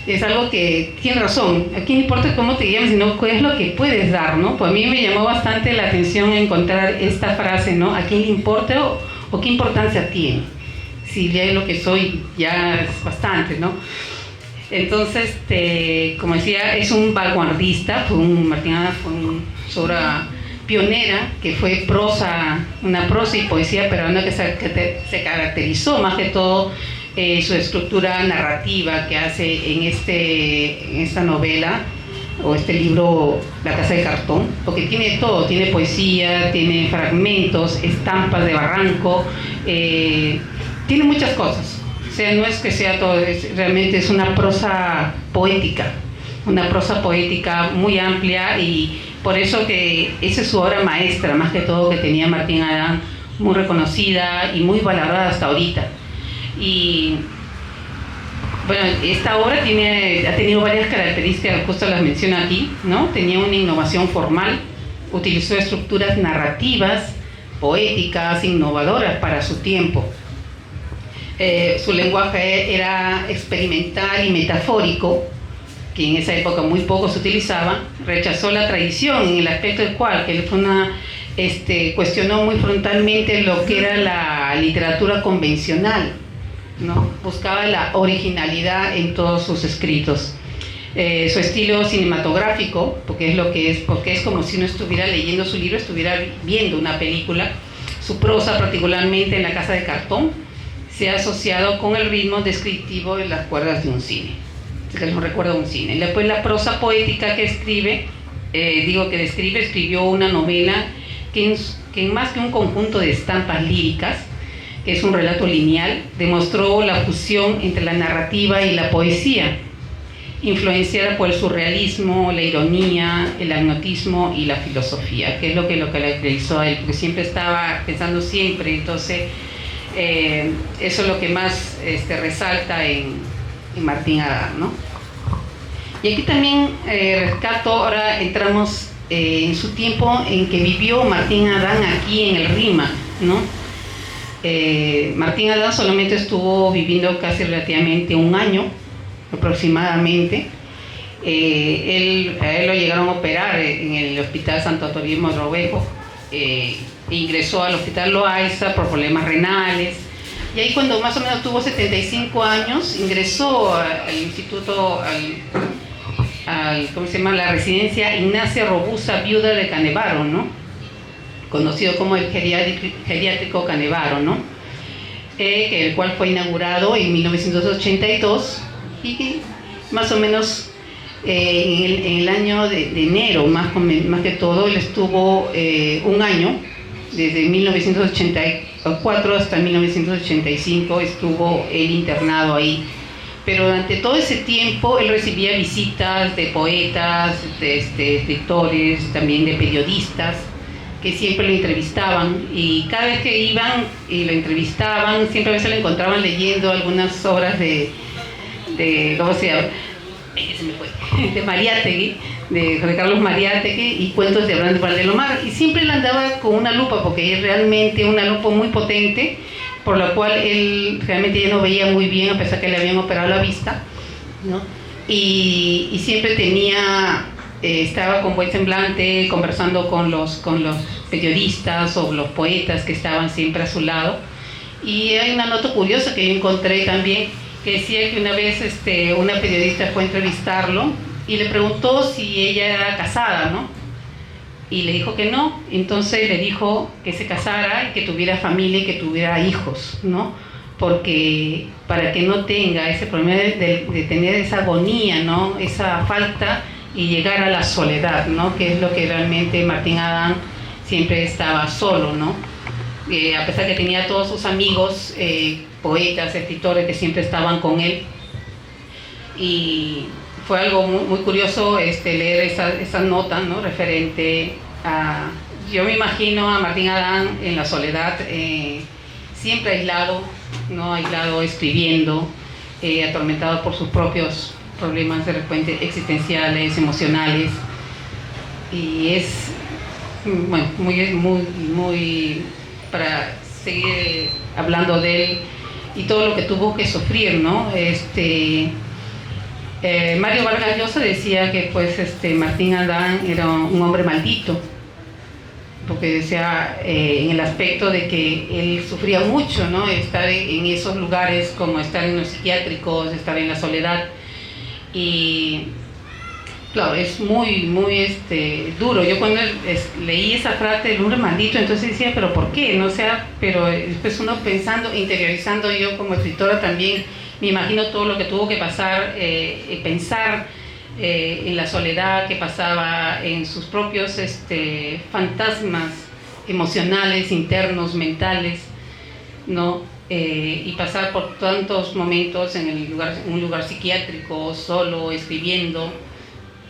Es algo que tiene razón, ¿a quién le importa cómo te llamas, sino qué es lo que puedes dar, ¿no? Pues a mí me llamó bastante la atención encontrar esta frase, ¿no? ¿A quién le importa o qué importancia tiene? Si ya es lo que soy, ya es bastante, ¿no? Entonces, como decía, es un vanguardista, Martín Adán fue una obra pionera, que fue una prosa y poesía peruana que se caracterizó más que todo su estructura narrativa que hace en esta novela o este libro La Casa de Cartón, porque tiene todo, tiene poesía, tiene fragmentos, estampas de barranco, tiene muchas cosas. O sea, no es que sea todo, realmente es una prosa poética muy amplia, y por eso que esa es su obra maestra, más que todo, que tenía Martín Adán, muy reconocida y muy valorada hasta ahorita. Y bueno, esta obra ha tenido varias características, justo las menciono aquí, ¿no? Tenía una innovación formal, utilizó estructuras narrativas, poéticas, innovadoras para su tiempo. Su lenguaje era experimental y metafórico, que en esa época muy poco se utilizaba. Rechazó la tradición en el aspecto del cual que él fue una cuestionó muy frontalmente lo que era la literatura convencional, ¿no? Buscaba la originalidad en todos sus escritos. Su estilo cinematográfico, porque es como si uno estuviera leyendo su libro, estuviera viendo una película. Su prosa, particularmente en La casa de cartón, se ha asociado con el ritmo descriptivo de las cuerdas de un cine. Que no recuerdo un cine. Después la prosa poética que escribió una novela que más que un conjunto de estampas líricas, que es un relato lineal, demostró la fusión entre la narrativa y la poesía, influenciada por el surrealismo, la ironía, el agnotismo y la filosofía, que es lo que lo caracterizó a él, porque siempre estaba pensando siempre, entonces eso es lo que más resalta en Martín Adán, ¿no? Y aquí también rescato, ahora entramos en su tiempo en que vivió Martín Adán aquí en el RIMAC, ¿no? Martín Adán solamente estuvo viviendo casi relativamente un año aproximadamente. A él lo llegaron a operar en el Hospital Santo Toribio Mogrovejo, ingresó al Hospital Loaiza por problemas renales, y ahí cuando más o menos tuvo 75 años ingresó al instituto, ¿cómo se llama? La residencia Ignacia Robusta Viuda de Canevaro, ¿no? Conocido como el geriátrico Canevaro, ¿no? El cual fue inaugurado en 1982 y más o menos en el año de enero, más que todo, él estuvo un año, desde 1984 hasta 1985 estuvo él internado ahí. Pero durante todo ese tiempo él recibía visitas de poetas, de escritores, también de periodistas, que siempre lo entrevistaban, y cada vez que iban y lo entrevistaban, siempre a veces lo encontraban leyendo algunas obras de ¿cómo se llama? Se me fue, de Mariátegui, de José Carlos Mariátegui, y cuentos de Abraham de Valdelomar, y siempre él andaba con una lupa, porque es realmente una lupa muy potente, por la cual él realmente ya no veía muy bien, a pesar que le habían operado la vista, ¿no? Y siempre estaba con buen semblante, conversando con los periodistas o los poetas que estaban siempre a su lado. Y hay una nota curiosa que yo encontré también, que decía que una vez una periodista fue a entrevistarlo y le preguntó si ella era casada, ¿no? Y le dijo que no. Entonces le dijo que se casara y que tuviera familia y que tuviera hijos, ¿no? Porque para que no tenga ese problema de tener esa agonía, ¿no? Esa falta, y llegar a la soledad, ¿no? Que es lo que realmente Martín Adán siempre estaba solo, ¿no? A pesar que tenía todos sus amigos, poetas, escritores que siempre estaban con él. Y fue algo muy, muy curioso leer esa nota, ¿no? Referente a... Yo me imagino a Martín Adán en la soledad, siempre aislado, ¿no? Aislado, escribiendo, atormentado por sus propios problemas de repente existenciales, emocionales, y es bueno, muy para seguir hablando de él y todo lo que tuvo que sufrir, ¿no? Mario Vargas Llosa decía que pues Martín Adán era un hombre maldito, porque decía en el aspecto de que él sufría mucho, ¿no? Estar en esos lugares, como estar en los psiquiátricos, estar en la soledad. Y claro, es muy duro. Yo cuando leí esa frase del hombre maldito, entonces decía, pero ¿por qué? No, pero después uno pensando, interiorizando, yo como escritora también me imagino todo lo que tuvo que pasar, pensar en la soledad que pasaba, en sus propios fantasmas emocionales, internos, mentales, ¿no? Y pasar por tantos momentos en un lugar psiquiátrico, solo, escribiendo,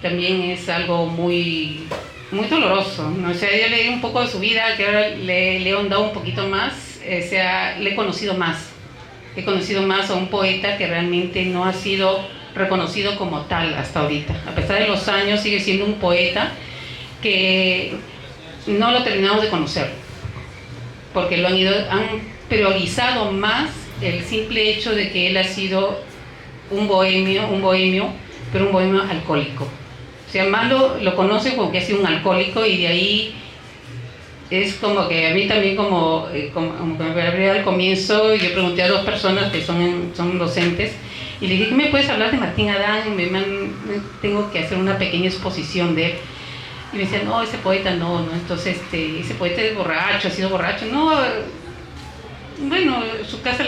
también es algo muy, muy doloroso, ¿no? O sea, yo leí un poco de su vida, que ahora le he ahondado un poquito más, le he conocido más a un poeta que realmente no ha sido reconocido como tal hasta ahorita. A pesar de los años, sigue siendo un poeta que no lo terminamos de conocer, porque han priorizado más el simple hecho de que él ha sido un bohemio, pero un bohemio alcohólico. O sea, más lo conocen como que ha sido un alcohólico, y de ahí es como que a mí también como que me hablé al comienzo, yo pregunté a 2 personas que son docentes y le dije, ¿qué me puedes hablar de Martín Adán? Tengo que hacer una pequeña exposición de él. Y me decían, no, ese poeta no, entonces ese poeta es borracho, ha sido borracho. No, bueno,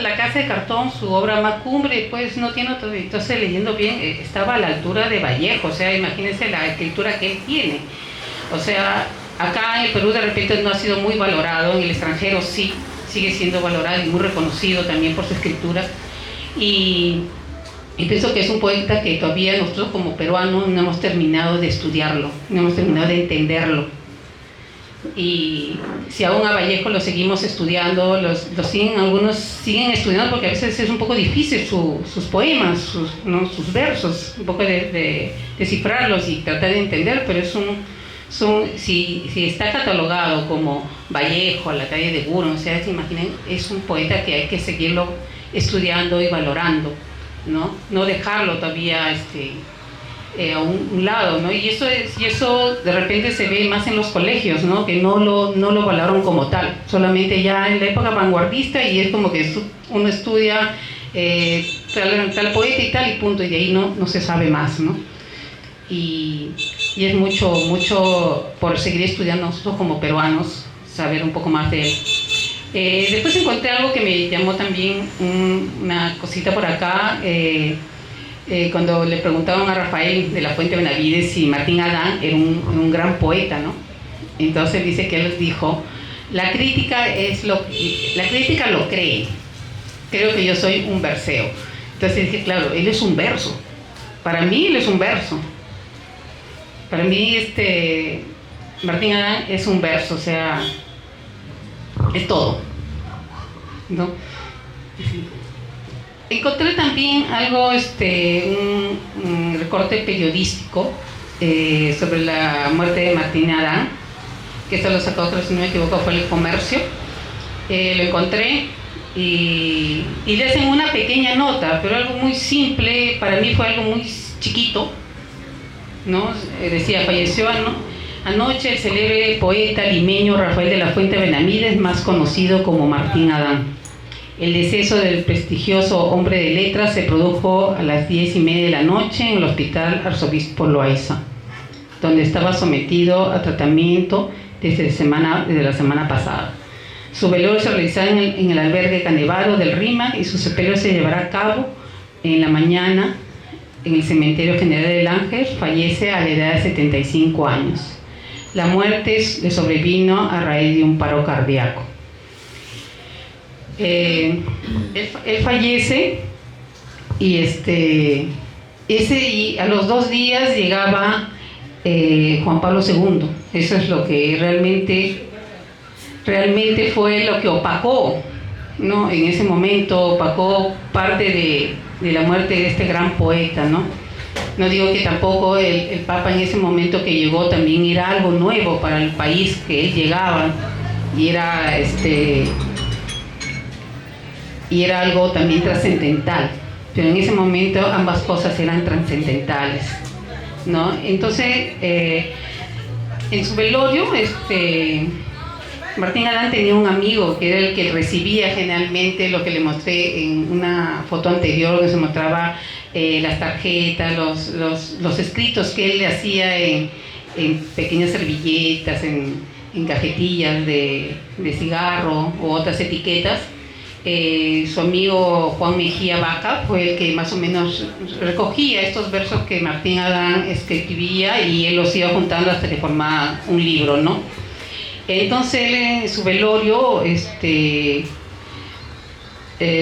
la casa de cartón, su obra más cumbre, pues no tiene otro. Entonces, leyendo bien, estaba a la altura de Vallejo, o sea, imagínense la escritura que él tiene. O sea, acá en el Perú de repente no ha sido muy valorado, en el extranjero sí, sigue siendo valorado y muy reconocido también por su escritura. Y pienso que es un poeta que todavía nosotros como peruanos no hemos terminado de estudiarlo, no hemos terminado de entenderlo. Y si aún a Vallejo lo seguimos estudiando, algunos siguen estudiando porque a veces es un poco difícil sus poemas, sus versos, un poco de descifrarlos y tratar de entender, pero si está catalogado como Vallejo, La calle de Burón, o sea, se imaginen, es un poeta que hay que seguirlo estudiando y valorando, no dejarlo todavía a un lado, ¿no? Y eso de repente se ve más en los colegios, ¿no? Que no lo valoraron como tal, solamente ya en la época vanguardista, y es como que uno estudia tal poeta y tal y punto, y de ahí no se sabe más, ¿no? Y es mucho por seguir estudiando nosotros como peruanos, saber un poco más de él. Después encontré algo que me llamó también una cosita por acá, cuando le preguntaban a Rafael de la Fuente Benavides si Martín Adán era un gran poeta, ¿no? Entonces dice que él dijo, la crítica lo cree, creo que yo soy un verseo. Entonces dije, claro, él es un verso, para mí él es un verso, para mí Martín Adán es un verso, o sea, es todo, ¿no? Encontré también algo, un recorte periodístico sobre la muerte de Martín Adán, que esto lo sacó, si no me equivoco, fue El Comercio. Lo encontré y le hacen una pequeña nota, pero algo muy simple, para mí fue algo muy chiquito, ¿no? Decía, falleció anoche el célebre poeta limeño Rafael de la Fuente Benavides, más conocido como Martín Adán. El deceso del prestigioso hombre de letras se produjo a las 10:30 de la noche en el Hospital Arzobispo Loaiza, donde estaba sometido a tratamiento desde la semana pasada. Su velorio se realizará en el albergue Canevaro del RIMAC y su sepelio se llevará a cabo en la mañana en el Cementerio General del Ángel. Fallece a la edad de 75 años. La muerte le sobrevino a raíz de un paro cardíaco. Él fallece y y a los 2 días llegaba Juan Pablo II. Eso es lo que realmente fue lo que opacó, ¿no? En ese momento opacó parte de la muerte de este gran poeta, ¿no? No digo que tampoco el Papa en ese momento que llegó también era algo nuevo para el país que él llegaba, y era algo también trascendental, pero en ese momento ambas cosas eran trascendentales, ¿no? Entonces, en su velorio, Martín Adán tenía un amigo que era el que recibía generalmente lo que le mostré en una foto anterior, donde se mostraba las tarjetas, los escritos que él le hacía en pequeñas servilletas, en cajetillas de cigarro u otras etiquetas. Su amigo Juan Mejía Vaca fue el que más o menos recogía estos versos que Martín Adán escribía, y él los iba juntando hasta que formaba un libro, ¿no? Entonces él en su velorio,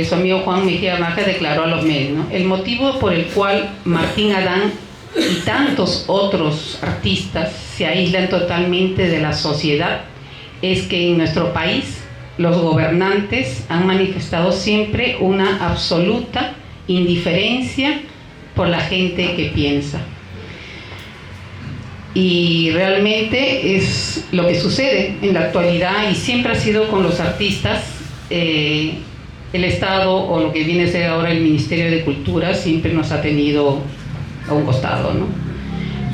su amigo Juan Mejía Vaca declaró a los medios, ¿no? El motivo por el cual Martín Adán y tantos otros artistas se aíslan totalmente de la sociedad es que en nuestro país los gobernantes han manifestado siempre una absoluta indiferencia por la gente que piensa. Y realmente es lo que sucede en la actualidad, y siempre ha sido con los artistas. El Estado, o lo que viene a ser ahora el Ministerio de Cultura, siempre nos ha tenido a un costado, ¿no?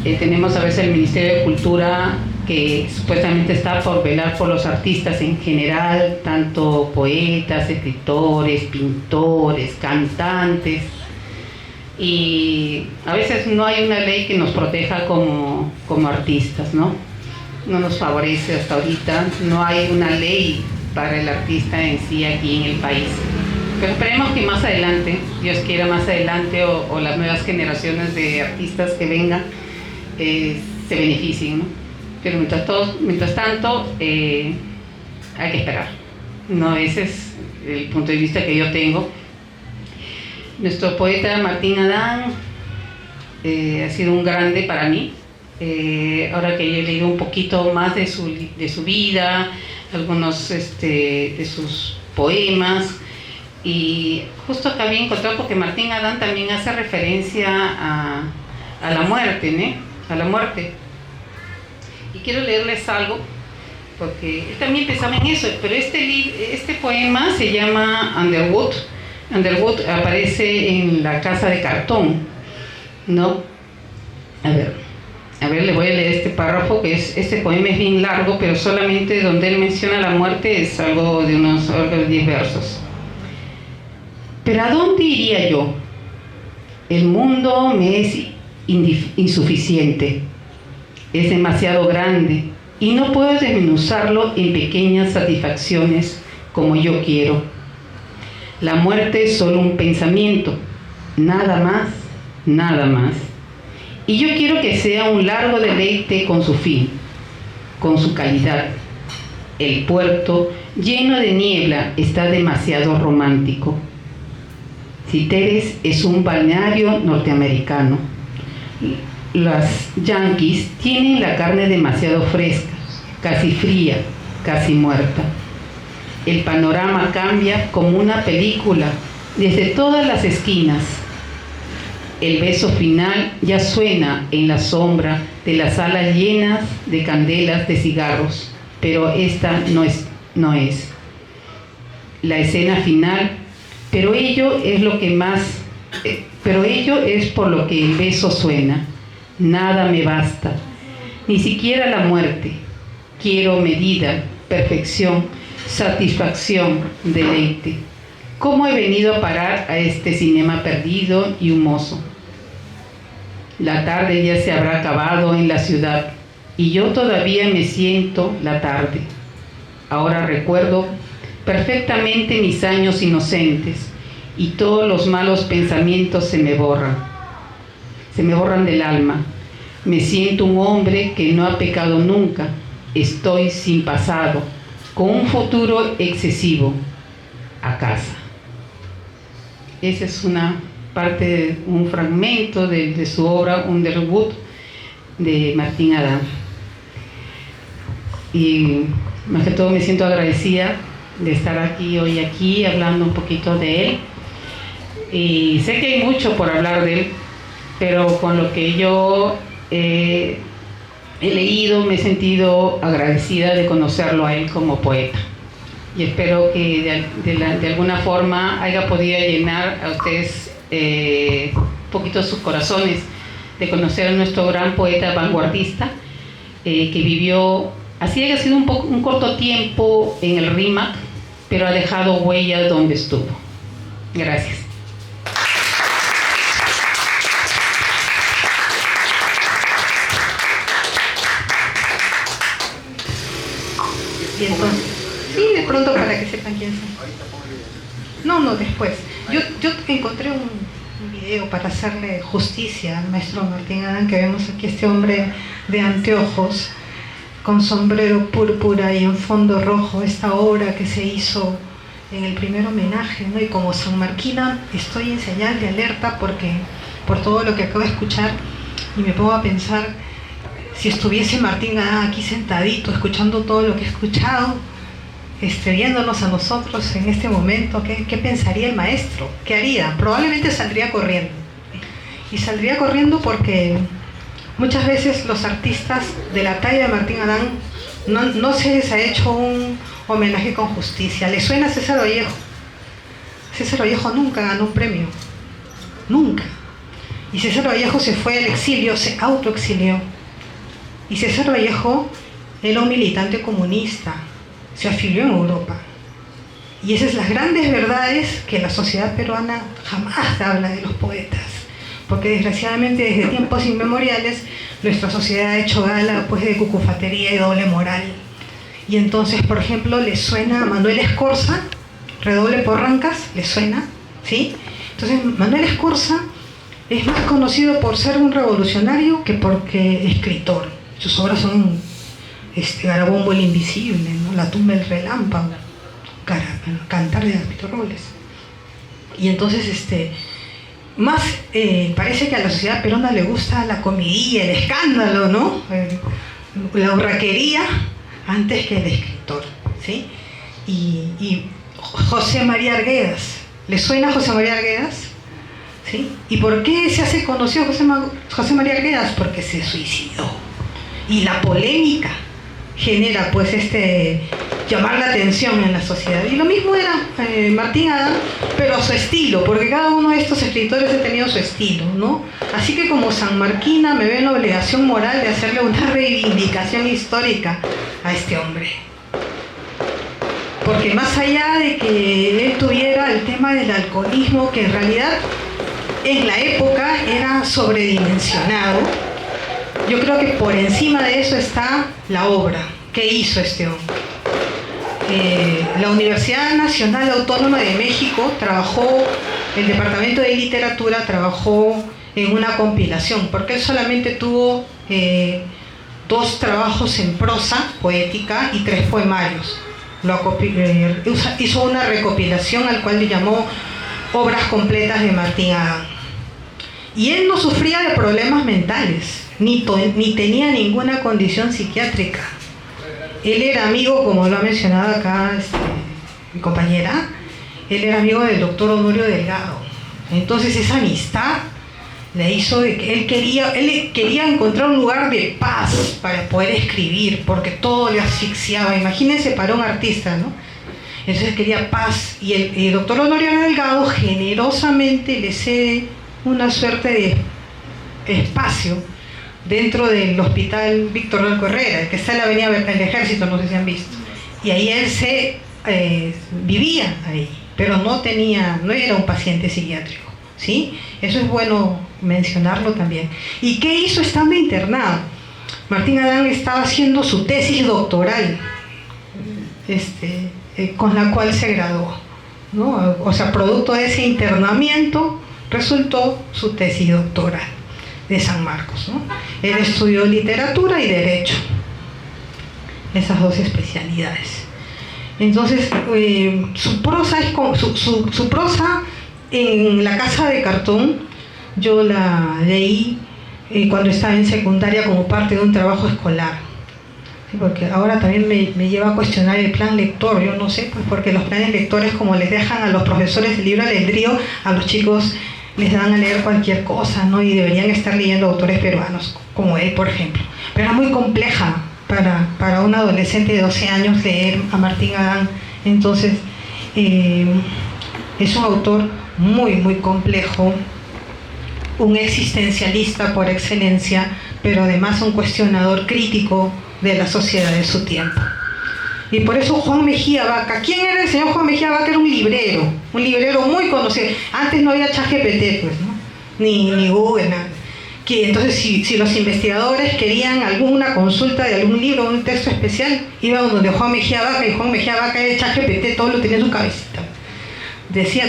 Tenemos a veces el Ministerio de Cultura que supuestamente está por velar por los artistas en general, tanto poetas, escritores, pintores, cantantes, y a veces no hay una ley que nos proteja como artistas, ¿no? No nos favorece hasta ahorita, no hay una ley para el artista en sí aquí en el país. Pero esperemos que más adelante, Dios quiera más adelante, o las nuevas generaciones de artistas que vengan se beneficien, ¿no? Pero mientras tanto hay que esperar, ¿no? Ese es el punto de vista que yo tengo. Nuestro poeta Martín Adán ha sido un grande para mí. Ahora que yo he leído un poquito más de su vida, algunos de sus poemas, y justo acá había encontrado, porque Martín Adán también hace referencia a la muerte, ¿no? A la muerte. Y quiero leerles algo, porque él también pensaba en eso, pero este poema se llama Underwood. Underwood aparece en La casa de cartón, ¿no? A ver, le voy a leer este párrafo, que este poema es bien largo, pero solamente donde él menciona la muerte es algo de unos 10 versos. ¿Pero a dónde iría yo? El mundo me es insuficiente, es demasiado grande y no puedo desmenuzarlo en pequeñas satisfacciones como yo quiero. La muerte es solo un pensamiento, nada más, nada más. Y yo quiero que sea un largo deleite con su fin, con su calidad. El puerto, lleno de niebla, está demasiado romántico. Citeres es un balneario norteamericano. Los yanquis tienen la carne demasiado fresca, casi fría, casi muerta. El panorama cambia como una película desde todas las esquinas. El beso final ya suena en la sombra de las salas llenas de candelas de cigarros, pero esta no es la escena final, pero ello es por lo que el beso suena. Nada me basta, ni siquiera la muerte. Quiero medida, perfección, satisfacción, deleite. ¿Cómo he venido a parar a este cinema perdido y humoso? La tarde ya se habrá acabado en la ciudad y yo todavía me siento la tarde. Ahora recuerdo perfectamente mis años inocentes y todos los malos pensamientos se me borran del alma. Me siento un hombre que no ha pecado nunca. Estoy sin pasado, con un futuro excesivo, a casa. Esa es una parte, un fragmento de su obra Underwood, de Martín Adán. Y más que todo me siento agradecida de estar hoy hablando un poquito de él. Y sé que hay mucho por hablar de él, pero con lo que yo he leído me he sentido agradecida de conocerlo a él como poeta. Y espero que de alguna forma haya podido llenar a ustedes un poquito sus corazones de conocer a nuestro gran poeta vanguardista que vivió, así haya sido un corto tiempo en el RIMAC, pero ha dejado huella donde estuvo. Gracias. Y entonces, sí, de pronto para que sepan quién son. No, después. Yo encontré un video para hacerle justicia al maestro Martín Adán, que vemos aquí este hombre de anteojos, con sombrero púrpura y en fondo rojo, esta obra que se hizo en el primer homenaje, ¿no? Y como sanmarquina estoy en señal de alerta porque por todo lo que acabo de escuchar, y me pongo a pensar, si estuviese Martín Adán aquí sentadito, escuchando todo lo que he escuchado, viéndonos a nosotros en este momento, ¿qué pensaría el maestro? ¿Qué haría? Probablemente saldría corriendo. Y saldría corriendo porque muchas veces los artistas de la talla de Martín Adán no se les ha hecho un homenaje con justicia. ¿Le suena a César Vallejo? César Vallejo nunca ganó un premio. Nunca. Y César Vallejo se fue al exilio, se autoexilió. Y César Vallejo era un militante comunista, se afilió en Europa. Y esas son las grandes verdades que la sociedad peruana jamás habla de los poetas, porque desgraciadamente desde tiempos inmemoriales nuestra sociedad ha hecho gala pues de cucufatería y doble moral. Y entonces, por ejemplo, ¿les suena a Manuel Escorza? Redoble por rancas, ¿les suena? ¿Sí? Entonces, Manuel Escorza es más conocido por ser un revolucionario que porque escritor. Sus obras son Garabombo el Invisible, ¿no? La tumba del relámpago, Cantar de Agapito Robles. Y entonces, más parece que a la sociedad peruana le gusta la comidilla, el escándalo, ¿no? La urraquería antes que el escritor, ¿sí? Y José María Arguedas, ¿le suena José María Arguedas? ¿Sí? ¿Y por qué se hace conocido José María Arguedas? Porque se suicidó. Y la polémica genera pues llamar la atención en la sociedad. Y lo mismo era Martín Adán, pero a su estilo, porque cada uno de estos escritores ha tenido su estilo, ¿no? Así que como San Marquina me ve en la obligación moral de hacerle una reivindicación histórica a este hombre. Porque más allá de que él tuviera el tema del alcoholismo, que en realidad en la época era sobredimensionado, yo creo que por encima de eso está la obra que hizo este hombre. La Universidad Nacional Autónoma de México trabajó, el Departamento de Literatura trabajó en una compilación, porque él solamente tuvo 2 trabajos en prosa poética y 3 poemarios. Hizo una recopilación al cual le llamó Obras Completas de Martín Adán. Y él no sufría de problemas mentales, ni tenía ninguna condición psiquiátrica. Él era amigo, como lo ha mencionado acá mi compañera, él era amigo del doctor Honorio Delgado. Entonces esa amistad le hizo de que él quería encontrar un lugar de paz para poder escribir, porque todo le asfixiaba. Imagínense para un artista, ¿no? Entonces quería paz, y el doctor Honorio Delgado generosamente le cede una suerte de espacio dentro del hospital Víctor Blanco Herrera, que está en la avenida del Ejército, no sé si han visto. Y ahí él vivía ahí, pero no era un paciente psiquiátrico, ¿sí? Eso es bueno mencionarlo también. ¿Y qué hizo estando internado? Martín Adán estaba haciendo su tesis doctoral, con la cual se graduó, ¿no? O sea, producto de ese internamiento resultó su tesis doctoral de San Marcos, ¿no? Él estudió literatura y derecho, esas 2 especialidades. Entonces, su prosa en La Casa de Cartón, yo la leí cuando estaba en secundaria como parte de un trabajo escolar. Sí, porque ahora también me lleva a cuestionar el plan lector, yo no sé, pues porque los planes lectores, como les dejan a los profesores el libre albedrío, a los chicos les dan a leer cualquier cosa, ¿no? Y deberían estar leyendo autores peruanos, como él, por ejemplo. Pero era muy compleja para un adolescente de 12 años leer a Martín Adán. Entonces, es un autor muy, muy complejo, un existencialista por excelencia, pero además un cuestionador crítico de la sociedad de su tiempo. Y por eso Juan Mejía Vaca, ¿quién era el señor Juan Mejía Vaca? Era un librero muy conocido. Antes no había ChatGPT, pues, ¿no? Ni Google, nada. Entonces, si los investigadores querían alguna consulta de algún libro o un texto especial, iban donde Juan Mejía Vaca, y Juan Mejía Vaca era ChatGPT, todo lo tenía en su cabecita.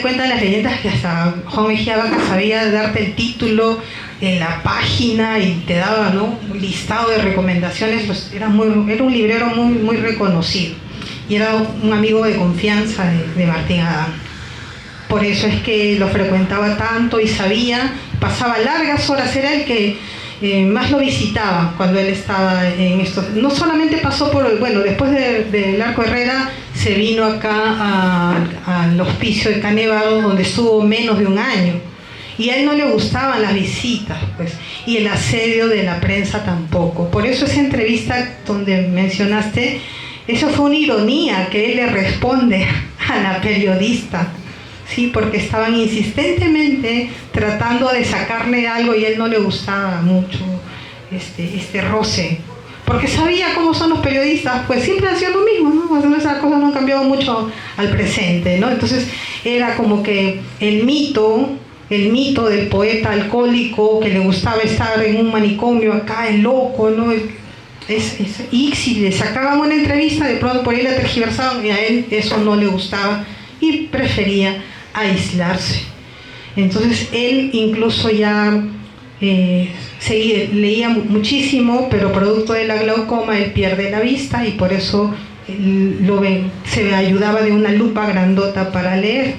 Cuentan las leyendas que hasta Juan Mejía Vaca sabía darte el título en la página y te daba, ¿no?, un listado de recomendaciones. Pues era un librero muy, muy reconocido y era un amigo de confianza de Martín Adán. Por eso es que lo frecuentaba tanto y pasaba largas horas, era el que más lo visitaba cuando él estaba en esto. No solamente pasó después del Arco Herrera, se vino acá al hospicio de Canevaro, donde estuvo menos de un año. Y a él no le gustaban las visitas, pues, y el asedio de la prensa tampoco. Por eso esa entrevista donde mencionaste, eso fue una ironía que él le responde a la periodista, ¿sí? Porque estaban insistentemente tratando de sacarle algo y a él no le gustaba mucho este roce porque sabía cómo son los periodistas, pues siempre han sido lo mismo, ¿no? O sea, esas cosas no han cambiado mucho al presente, ¿no? Entonces era como que el mito del poeta alcohólico que le gustaba estar en un manicomio acá, el loco, ¿no? Y si le sacaban una entrevista, de pronto por ahí la tergiversaban y a él eso no le gustaba y prefería aislarse. Entonces él incluso ya leía muchísimo, pero producto de la glaucoma él pierde la vista y por eso se ayudaba de una lupa grandota para leer.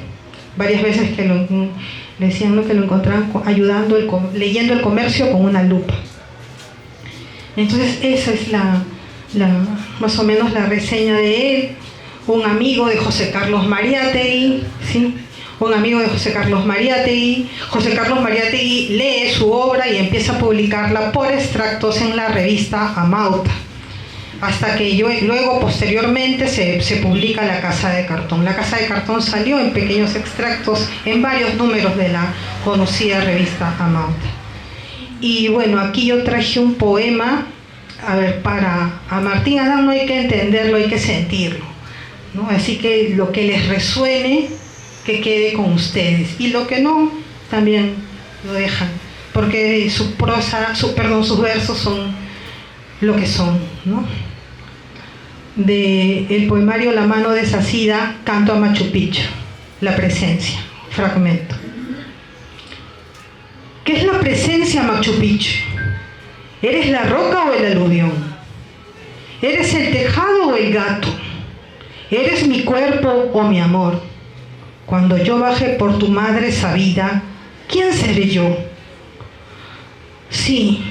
Varias veces que le decían, ¿no?, que lo encontraban leyendo El Comercio con una lupa. Entonces esa es más o menos la reseña de él. Un amigo de José Carlos Mariátegui, ¿sí? Un amigo de José Carlos Mariátegui. José Carlos Mariátegui lee su obra y empieza a publicarla por extractos en la revista Amauta, hasta que luego posteriormente se publica La Casa de Cartón. La Casa de Cartón salió en pequeños extractos en varios números de la conocida revista Amauta. Y bueno, aquí yo traje un poema, a Martín Adán no hay que entenderlo, hay que sentirlo, ¿no? Así que lo que les resuene, que quede con ustedes, y lo que no, también lo dejan, porque sus versos son lo que son, ¿no? El poemario La mano deshacida, canto a Machu Picchu, la presencia, fragmento. ¿Qué es la presencia, Machu Picchu? ¿Eres la roca o el aluvión? ¿Eres el tejado o el gato? ¿Eres mi cuerpo o mi amor? Cuando yo baje por tu madre sabida, ¿quién seré yo? Sí,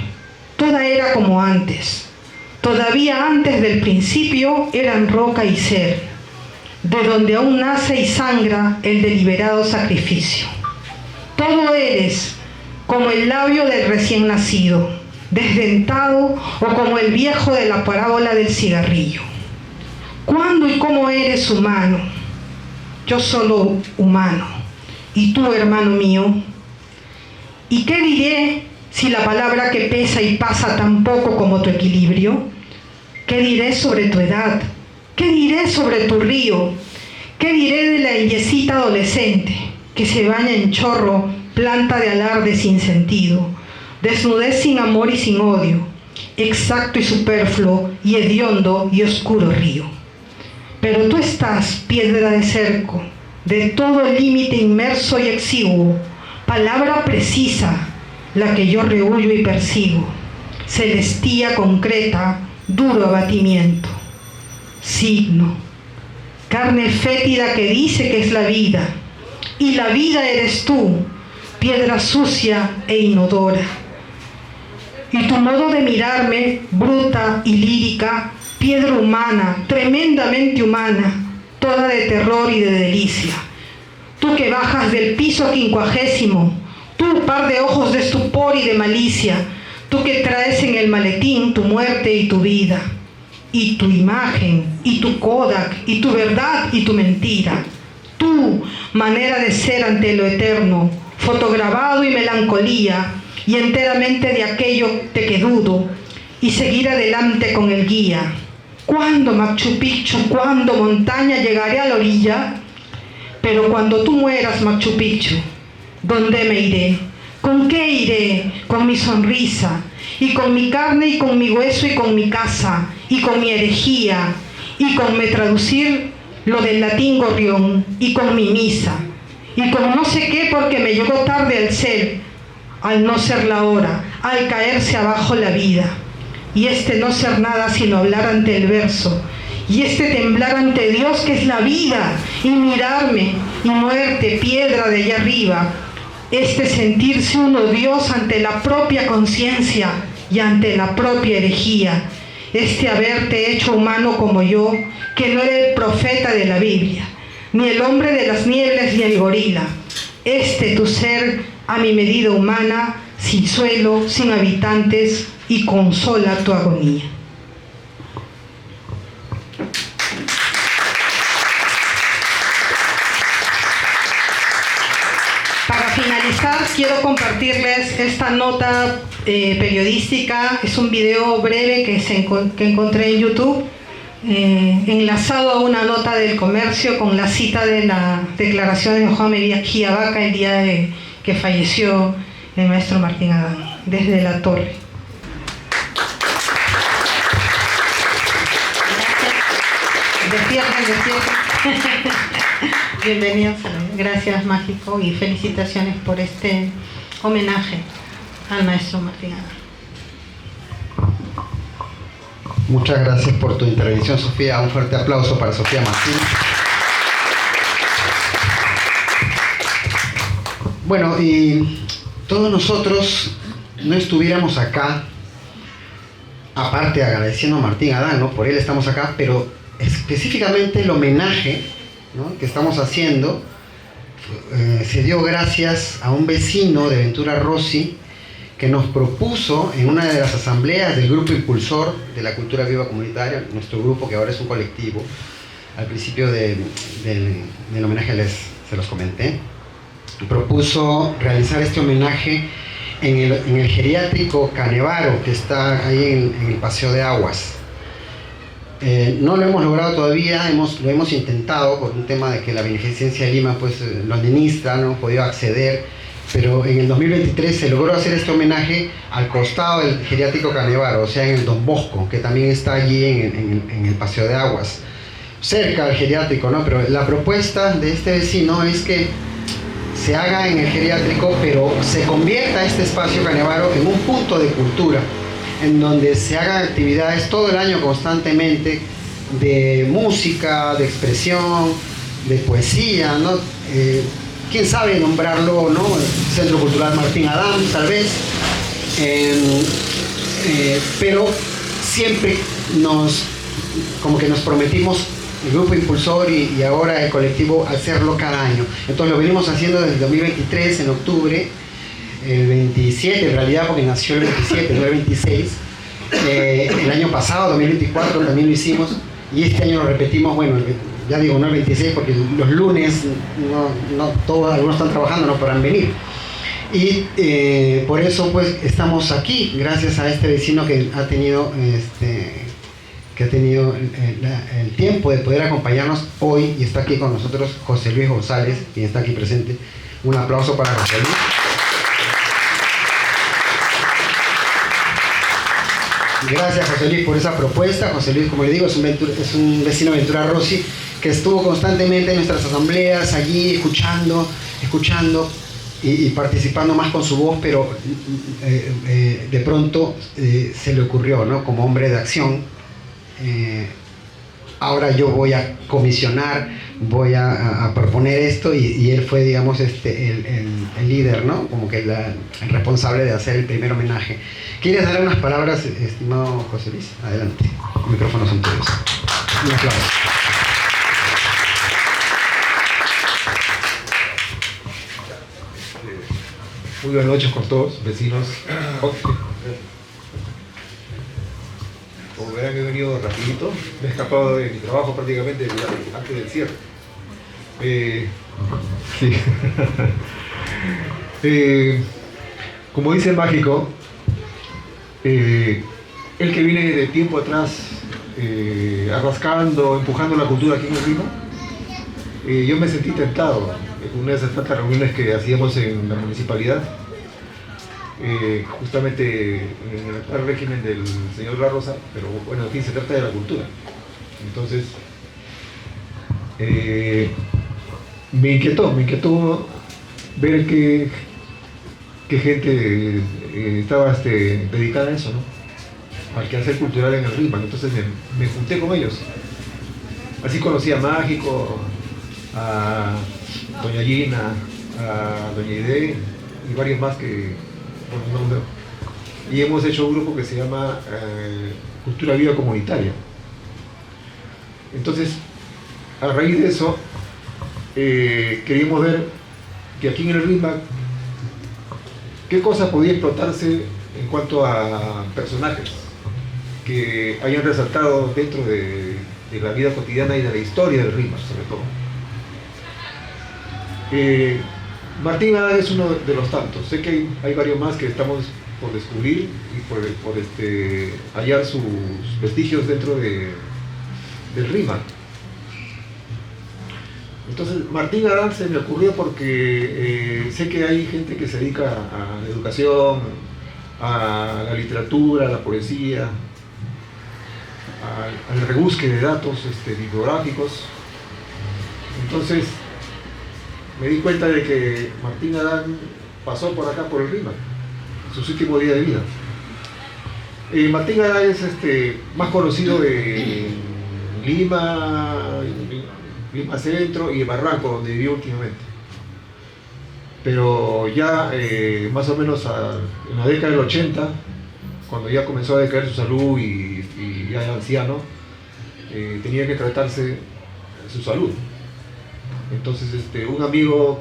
toda era como antes. Todavía antes del principio eran roca y ser, de donde aún nace y sangra el deliberado sacrificio. Todo eres como el labio del recién nacido, desdentado, o como el viejo de la parábola del cigarrillo. ¿Cuándo y cómo eres humano? Yo solo humano, y tú, hermano mío. ¿Y qué diré si la palabra que pesa y pasa tan poco como tu equilibrio? ¿Qué diré sobre tu edad? ¿Qué diré sobre tu río? ¿Qué diré de la yesita adolescente que se baña en chorro, planta de alarde sin sentido, desnudez sin amor y sin odio, exacto y superfluo y hediondo y oscuro río? Pero tú estás, piedra de cerco, de todo límite inmerso y exiguo, palabra precisa, la que yo rehuyo y persigo, celestía concreta, duro abatimiento, signo, carne fétida que dice que es la vida, y la vida eres tú, piedra sucia e inodora. Y tu modo de mirarme, bruta y lírica, piedra humana, tremendamente humana, toda de terror y de delicia. Tú que bajas del piso 50, tú par de ojos de estupor y de malicia, tú que traes en el maletín tu muerte y tu vida, y tu imagen, y tu Kodak, y tu verdad y tu mentira. Tú, manera de ser ante lo eterno, fotograbado y melancolía, y enteramente de aquello de que dudo, y seguir adelante con el guía. ¿Cuándo, Machu Picchu, cuándo, montaña, llegaré a la orilla? Pero cuando tú mueras, Machu Picchu, ¿dónde me iré? ¿Con qué iré? Con mi sonrisa, y con mi carne, y con mi hueso, y con mi casa, y con mi herejía, y con me traducir lo del latín gorrión, y con mi misa, y con no sé qué porque me llegó tarde al ser, al no ser la hora, al caerse abajo la vida, y este no ser nada sino hablar ante el verso, y este temblar ante Dios que es la vida, y mirarme, y muerte, piedra de allá arriba, este sentirse uno Dios ante la propia conciencia y ante la propia herejía, este haberte hecho humano como yo, que no era el profeta de la Biblia, ni el hombre de las nieblas ni el gorila, este tu ser a mi medida humana, sin suelo, sin habitantes, y consola tu agonía. Para finalizar, quiero compartirles esta nota periodística. Es un video breve que encontré en YouTube, enlazado a una nota del Comercio con la cita de la declaración de Juan Mejía Vaca el día que falleció el maestro Martín Adán, desde la torre. Despierten. Bienvenidos. Gracias, Mágico, y felicitaciones por este homenaje al maestro Martín Adán. Muchas gracias por tu intervención, Sofía. Un fuerte aplauso para Sofía Martín. Bueno, y todos nosotros no estuviéramos acá, aparte agradeciendo a Martín Adán, ¿no? Por él estamos acá, pero específicamente el homenaje, ¿no?, que estamos haciendo se dio gracias a un vecino de Ventura Rossi que nos propuso en una de las asambleas del grupo impulsor de la cultura viva comunitaria, nuestro grupo que ahora es un colectivo. Al principio del homenaje se los comenté, propuso realizar este homenaje en el geriátrico Canevaro, que está ahí en el Paseo de Aguas. No lo hemos logrado todavía, lo hemos intentado por un tema de que la Beneficencia de Lima pues lo administra, no hemos podido acceder, pero en el 2023 se logró hacer este homenaje al costado del geriátrico Canevaro, o sea, en el Don Bosco, que también está allí en el Paseo de Aguas, cerca del geriátrico, ¿no? Pero la propuesta de este vecino es que se haga en el geriátrico, pero se convierta este espacio Canevaro en un punto de cultura, en donde se hagan actividades todo el año constantemente, de música, de expresión, de poesía, ¿no? Quién sabe nombrarlo, ¿no? Centro Cultural Martín Adán, tal vez, pero siempre como que nos prometimos, el grupo impulsor y ahora el colectivo, hacerlo cada año. Entonces lo venimos haciendo desde el 2023, en octubre, el 27 en realidad, porque nació el 27, no el 26. El año pasado, 2024, también lo hicimos, y este año lo repetimos, bueno, ya digo, no el 26 porque los lunes no todos, algunos están trabajando, no podrán venir. Y por eso pues estamos aquí, gracias a este vecino que ha tenido el tiempo de poder acompañarnos hoy, y está aquí con nosotros José Luis González, quien está aquí presente. Un aplauso para José Luis. Gracias, José Luis, por esa propuesta. José Luis, como le digo, es un vecino de Ventura Rossi que estuvo constantemente en nuestras asambleas, allí escuchando y participando más con su voz, pero de pronto se le ocurrió, ¿no?, como hombre de acción, ahora yo voy a comisionar, voy a proponer esto, y él fue, digamos, el líder, ¿no?, como que el responsable de hacer el primer homenaje. ¿Quieres dar unas palabras, estimado José Luis? Adelante, los micrófonos son tuyos. Un aplauso. Muy buenas noches con todos, vecinos. Como verán, he venido rapidito, me he escapado de mi trabajo prácticamente antes del cierre. Sí. Como dice Mágico, él que viene de tiempo atrás arrascando, empujando la cultura aquí en el Lima, yo me sentí tentado en una de esas tantas reuniones que hacíamos en la municipalidad, justamente en el actual régimen del señor La Rosa, pero bueno, aquí se trata de la cultura. Entonces me inquietó ver que gente estaba dedicada a eso, ¿no?, al quehacer cultural en el RIMAC. Entonces me junté con ellos. Así conocí a Mágico, a doña Gina, a doña Ide y varios más que por el nombre. Y hemos hecho un grupo que se llama Cultura Viva Comunitaria. Entonces, a raíz de eso, queríamos ver que aquí en el RIMAC qué cosa podía explotarse en cuanto a personajes que hayan resaltado dentro de la vida cotidiana y de la historia del RIMAC, sobre todo. Martín Adán es uno de los tantos. Sé que hay varios más que estamos por descubrir y por hallar sus vestigios dentro del RIMAC. Entonces, Martín Adán se me ocurrió porque sé que hay gente que se dedica a la educación, a la literatura, a la poesía, al rebusque de datos bibliográficos. Entonces, me di cuenta de que Martín Adán pasó por acá, por el RIMAC, en sus últimos días de vida. Martín Adán es más conocido en Lima Centro y en Barranco, donde vivió últimamente. Pero ya más o menos en la década del 80, cuando ya comenzó a decaer su salud y ya era anciano, tenía que tratarse su salud. Entonces un amigo,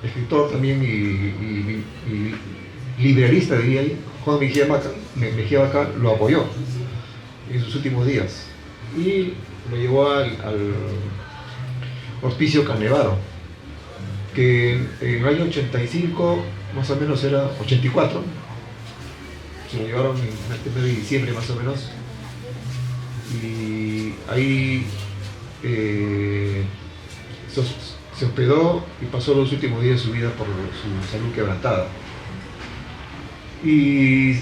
escritor también y liberalista, diría yo, Juan Mejía Vaca, lo apoyó en sus últimos días y lo llevó al Hospicio Canevaro, que en el año 85, más o menos era 84, se lo llevaron en el mes de diciembre más o menos, y ahí se hospedó y pasó los últimos días de su vida por su salud quebrantada. Y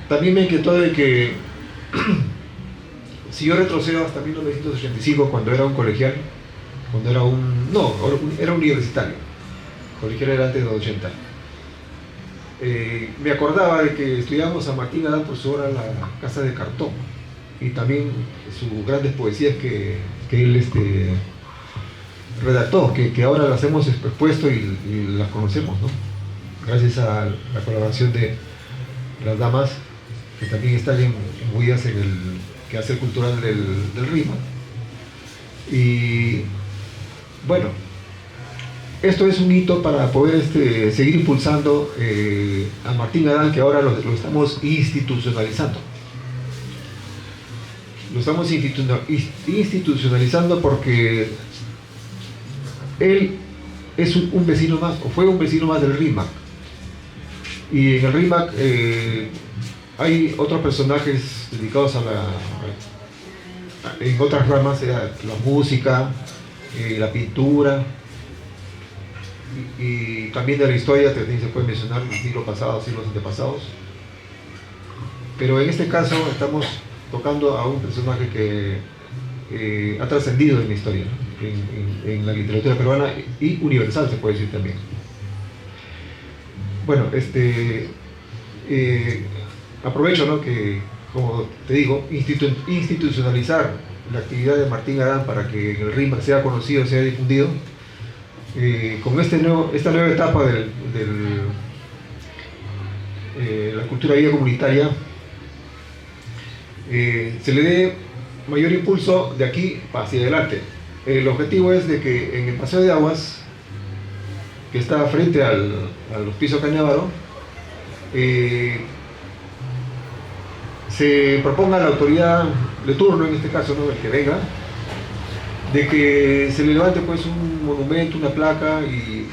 también me inquietó de que si yo retrocedo hasta 1985, cuando era un colegial, era universitario, colegial era antes de los 80, me acordaba de que estudiábamos a Martín Adán por su obra La Casa de Cartón, y también sus grandes poesías que él redactó, que ahora las hemos expuesto y las conocemos, ¿no? Gracias a la colaboración de las damas que también están imbuidas en el quehacer cultural del RIMAC. Y bueno, esto es un hito para poder seguir impulsando a Martín Adán, que ahora lo estamos institucionalizando. Lo estamos institucionalizando porque él es un vecino más, o fue un vecino más del RIMAC. Y en el RIMAC hay otros personajes dedicados en otras ramas, la música, la pintura, y también de la historia, también se puede mencionar el siglo pasado, siglos antepasados. Pero en este caso estamos tocando a un personaje que ha trascendido en la historia, ¿no? en la literatura peruana y universal, se puede decir también. Bueno, aprovecho, ¿no?, que, como te digo, institucionalizar la actividad de Martín Adán para que en el RIMAC sea conocido, sea difundido. Con esta nueva etapa de la cultura viva comunitaria, se le dé mayor impulso de aquí hacia adelante. El objetivo es de que en el Paseo de Aguas, que está frente al Hospicio Canevaro, se proponga a la autoridad de turno, en este caso, ¿no?, el que venga, de que se le levante pues un monumento, una placa y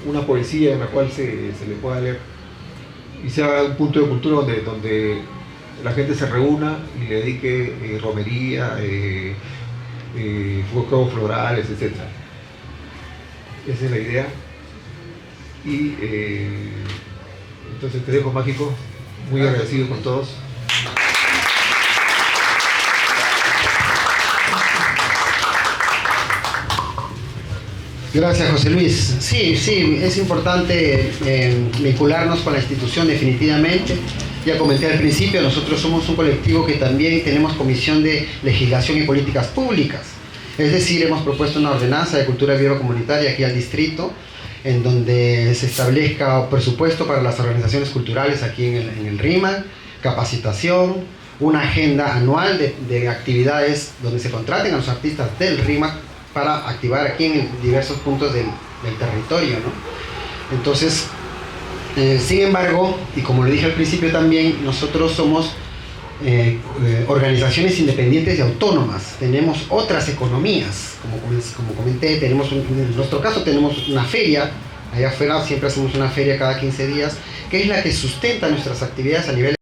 una poesía en la cual se le pueda leer, y sea un punto de cultura donde la gente se reúna y le dedique romería, juegos florales, etc. Esa es la idea. Y entonces te dejo, Mágico, muy agradecido con todos. Gracias, José Luis. Sí, es importante vincularnos con la institución definitivamente. Ya comenté al principio, nosotros somos un colectivo que también tenemos comisión de legislación y políticas públicas. Es decir, hemos propuesto una ordenanza de cultura biocomunitaria aquí al distrito, en donde se establezca presupuesto para las organizaciones culturales aquí en el RIMAC, capacitación, una agenda anual de actividades donde se contraten a los artistas del RIMAC para activar aquí en diversos puntos del territorio, ¿no? Entonces, sin embargo, y como le dije al principio también, nosotros somos organizaciones independientes y autónomas, tenemos otras economías, como comenté, en nuestro caso tenemos una feria Allá afuera siempre hacemos una feria cada 15 días, que es la que sustenta nuestras actividades a nivel.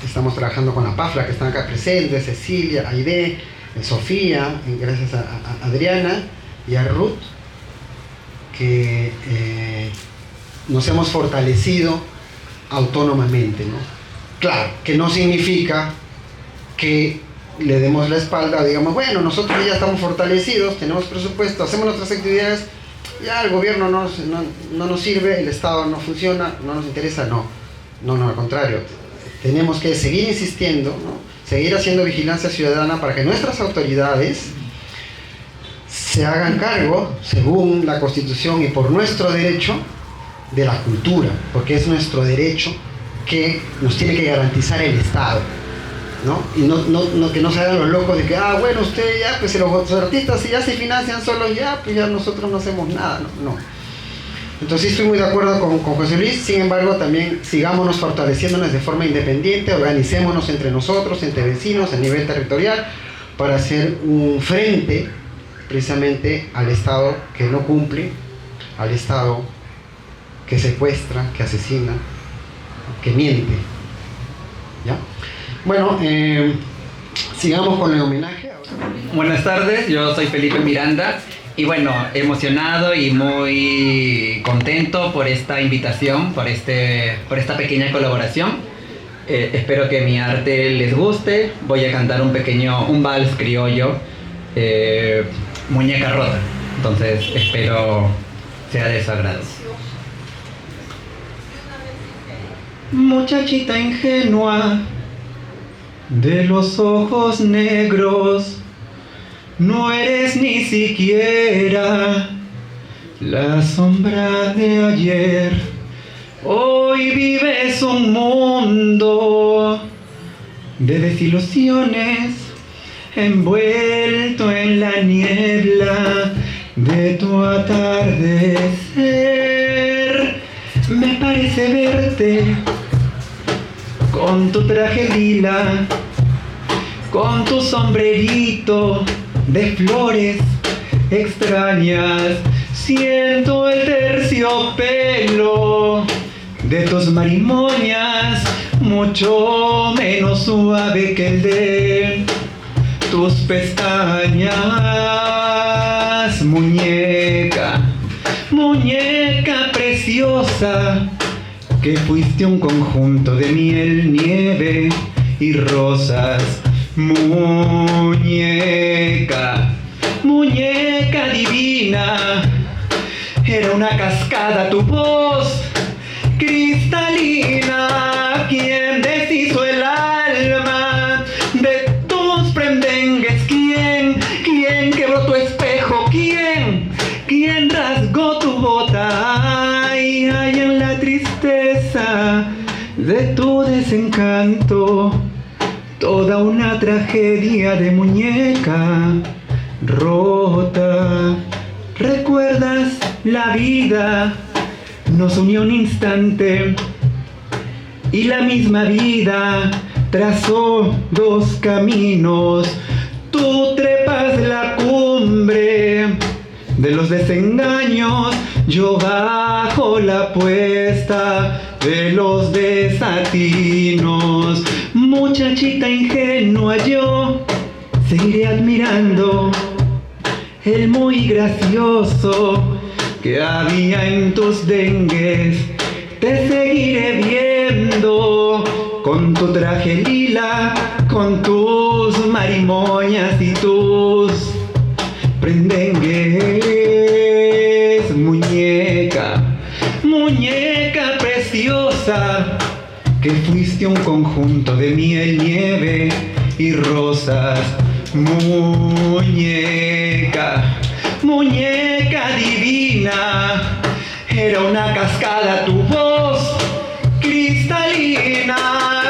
Estamos trabajando con la PAFLA, que están acá presentes, Cecilia, Aide, Sofía, gracias a Adriana y a Ruth, que nos hemos fortalecido autónomamente, ¿no? Claro, que no significa que le demos la espalda, digamos, bueno, nosotros ya estamos fortalecidos, tenemos presupuesto, hacemos nuestras actividades, ya el gobierno no nos sirve, el Estado no funciona, no nos interesa, no, al contrario. Tenemos que seguir insistiendo, ¿no? Seguir haciendo vigilancia ciudadana para que nuestras autoridades se hagan cargo, según la Constitución y por nuestro derecho, de la cultura, porque es nuestro derecho que nos tiene que garantizar el Estado, ¿no? Y no que no se hagan los locos de que, bueno, usted ya, pues los artistas ya se financian solos, ya, pues ya nosotros no hacemos nada, no. Entonces sí estoy muy de acuerdo con José Luis, sin embargo también sigámonos fortaleciéndonos de forma independiente, organicémonos entre nosotros, entre vecinos, a nivel territorial, para hacer un frente precisamente al Estado que no cumple, al Estado que secuestra, que asesina, que miente. ¿Ya? Bueno, sigamos con el homenaje. Buenas tardes, yo soy Felipe Miranda. Y bueno, emocionado y muy contento por esta invitación, por esta pequeña colaboración. Espero que mi arte les guste. Voy a cantar un vals criollo, Muñeca Rota. Entonces espero sea de su agrado. Muchachita ingenua, de los ojos negros, no eres ni siquiera la sombra de ayer. Hoy vives un mundo de desilusiones, envuelto en la niebla de tu atardecer. Me parece verte con tu traje lila, con tu sombrerito de flores extrañas. Siento el terciopelo de tus marimonias, mucho menos suave que el de tus pestañas. Muñeca, muñeca preciosa, que fuiste un conjunto de miel, nieve y rosas. Muñeca, muñeca divina, era una cascada tu voz cristalina. ¿Quién deshizo el alma de tus prendengues? ¿Quién quebró tu espejo? ¿Quién rasgó tu bota? Ay, en la tristeza de tu desencanto, toda una tragedia de muñeca rota. ¿Recuerdas la vida? Nos unió un instante y la misma vida trazó dos caminos. Tú trepas la cumbre de los desengaños, yo bajo la apuesta de los desatinos. Muchachita ingenua, yo seguiré admirando el muy gracioso que había en tus dengues. Te seguiré viendo con tu traje lila, con tus marimoñas y tus prendengues. Muñeca, muñeca preciosa, que fuiste un conjunto de miel, nieve y rosas. Muñeca, muñeca divina, era una cascada tu voz cristalina.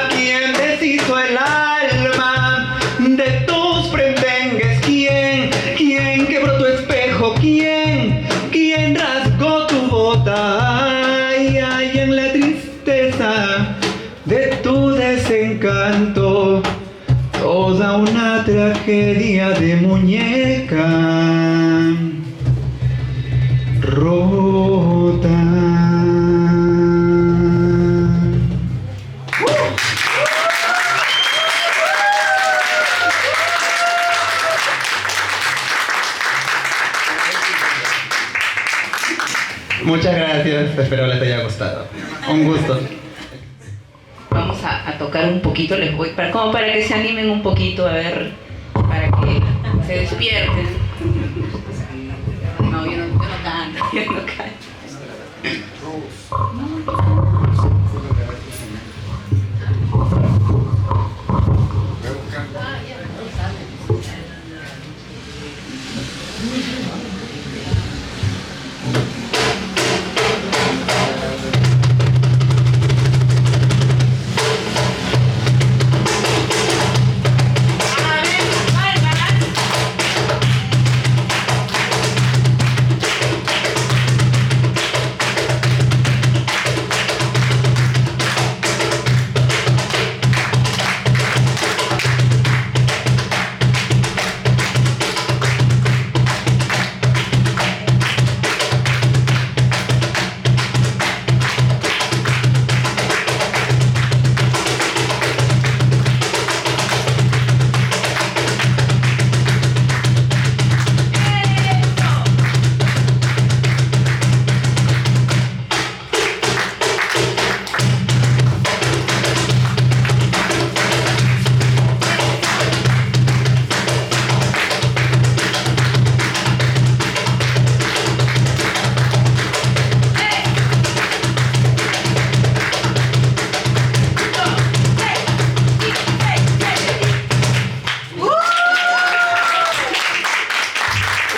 ¿Quién deshizo el alma de tus pretengues? ¿Quién quebró tu espejo? ¿Quién rasgó tu bota? Ay, ay, en la tristeza de tu desencanto, toda una tragedia de muñeca rota. Muchas gracias, espero les haya gustado. Un gusto. Vamos a tocar un poquito, les voy como para que se animen un poquito, a ver, para que se despierten.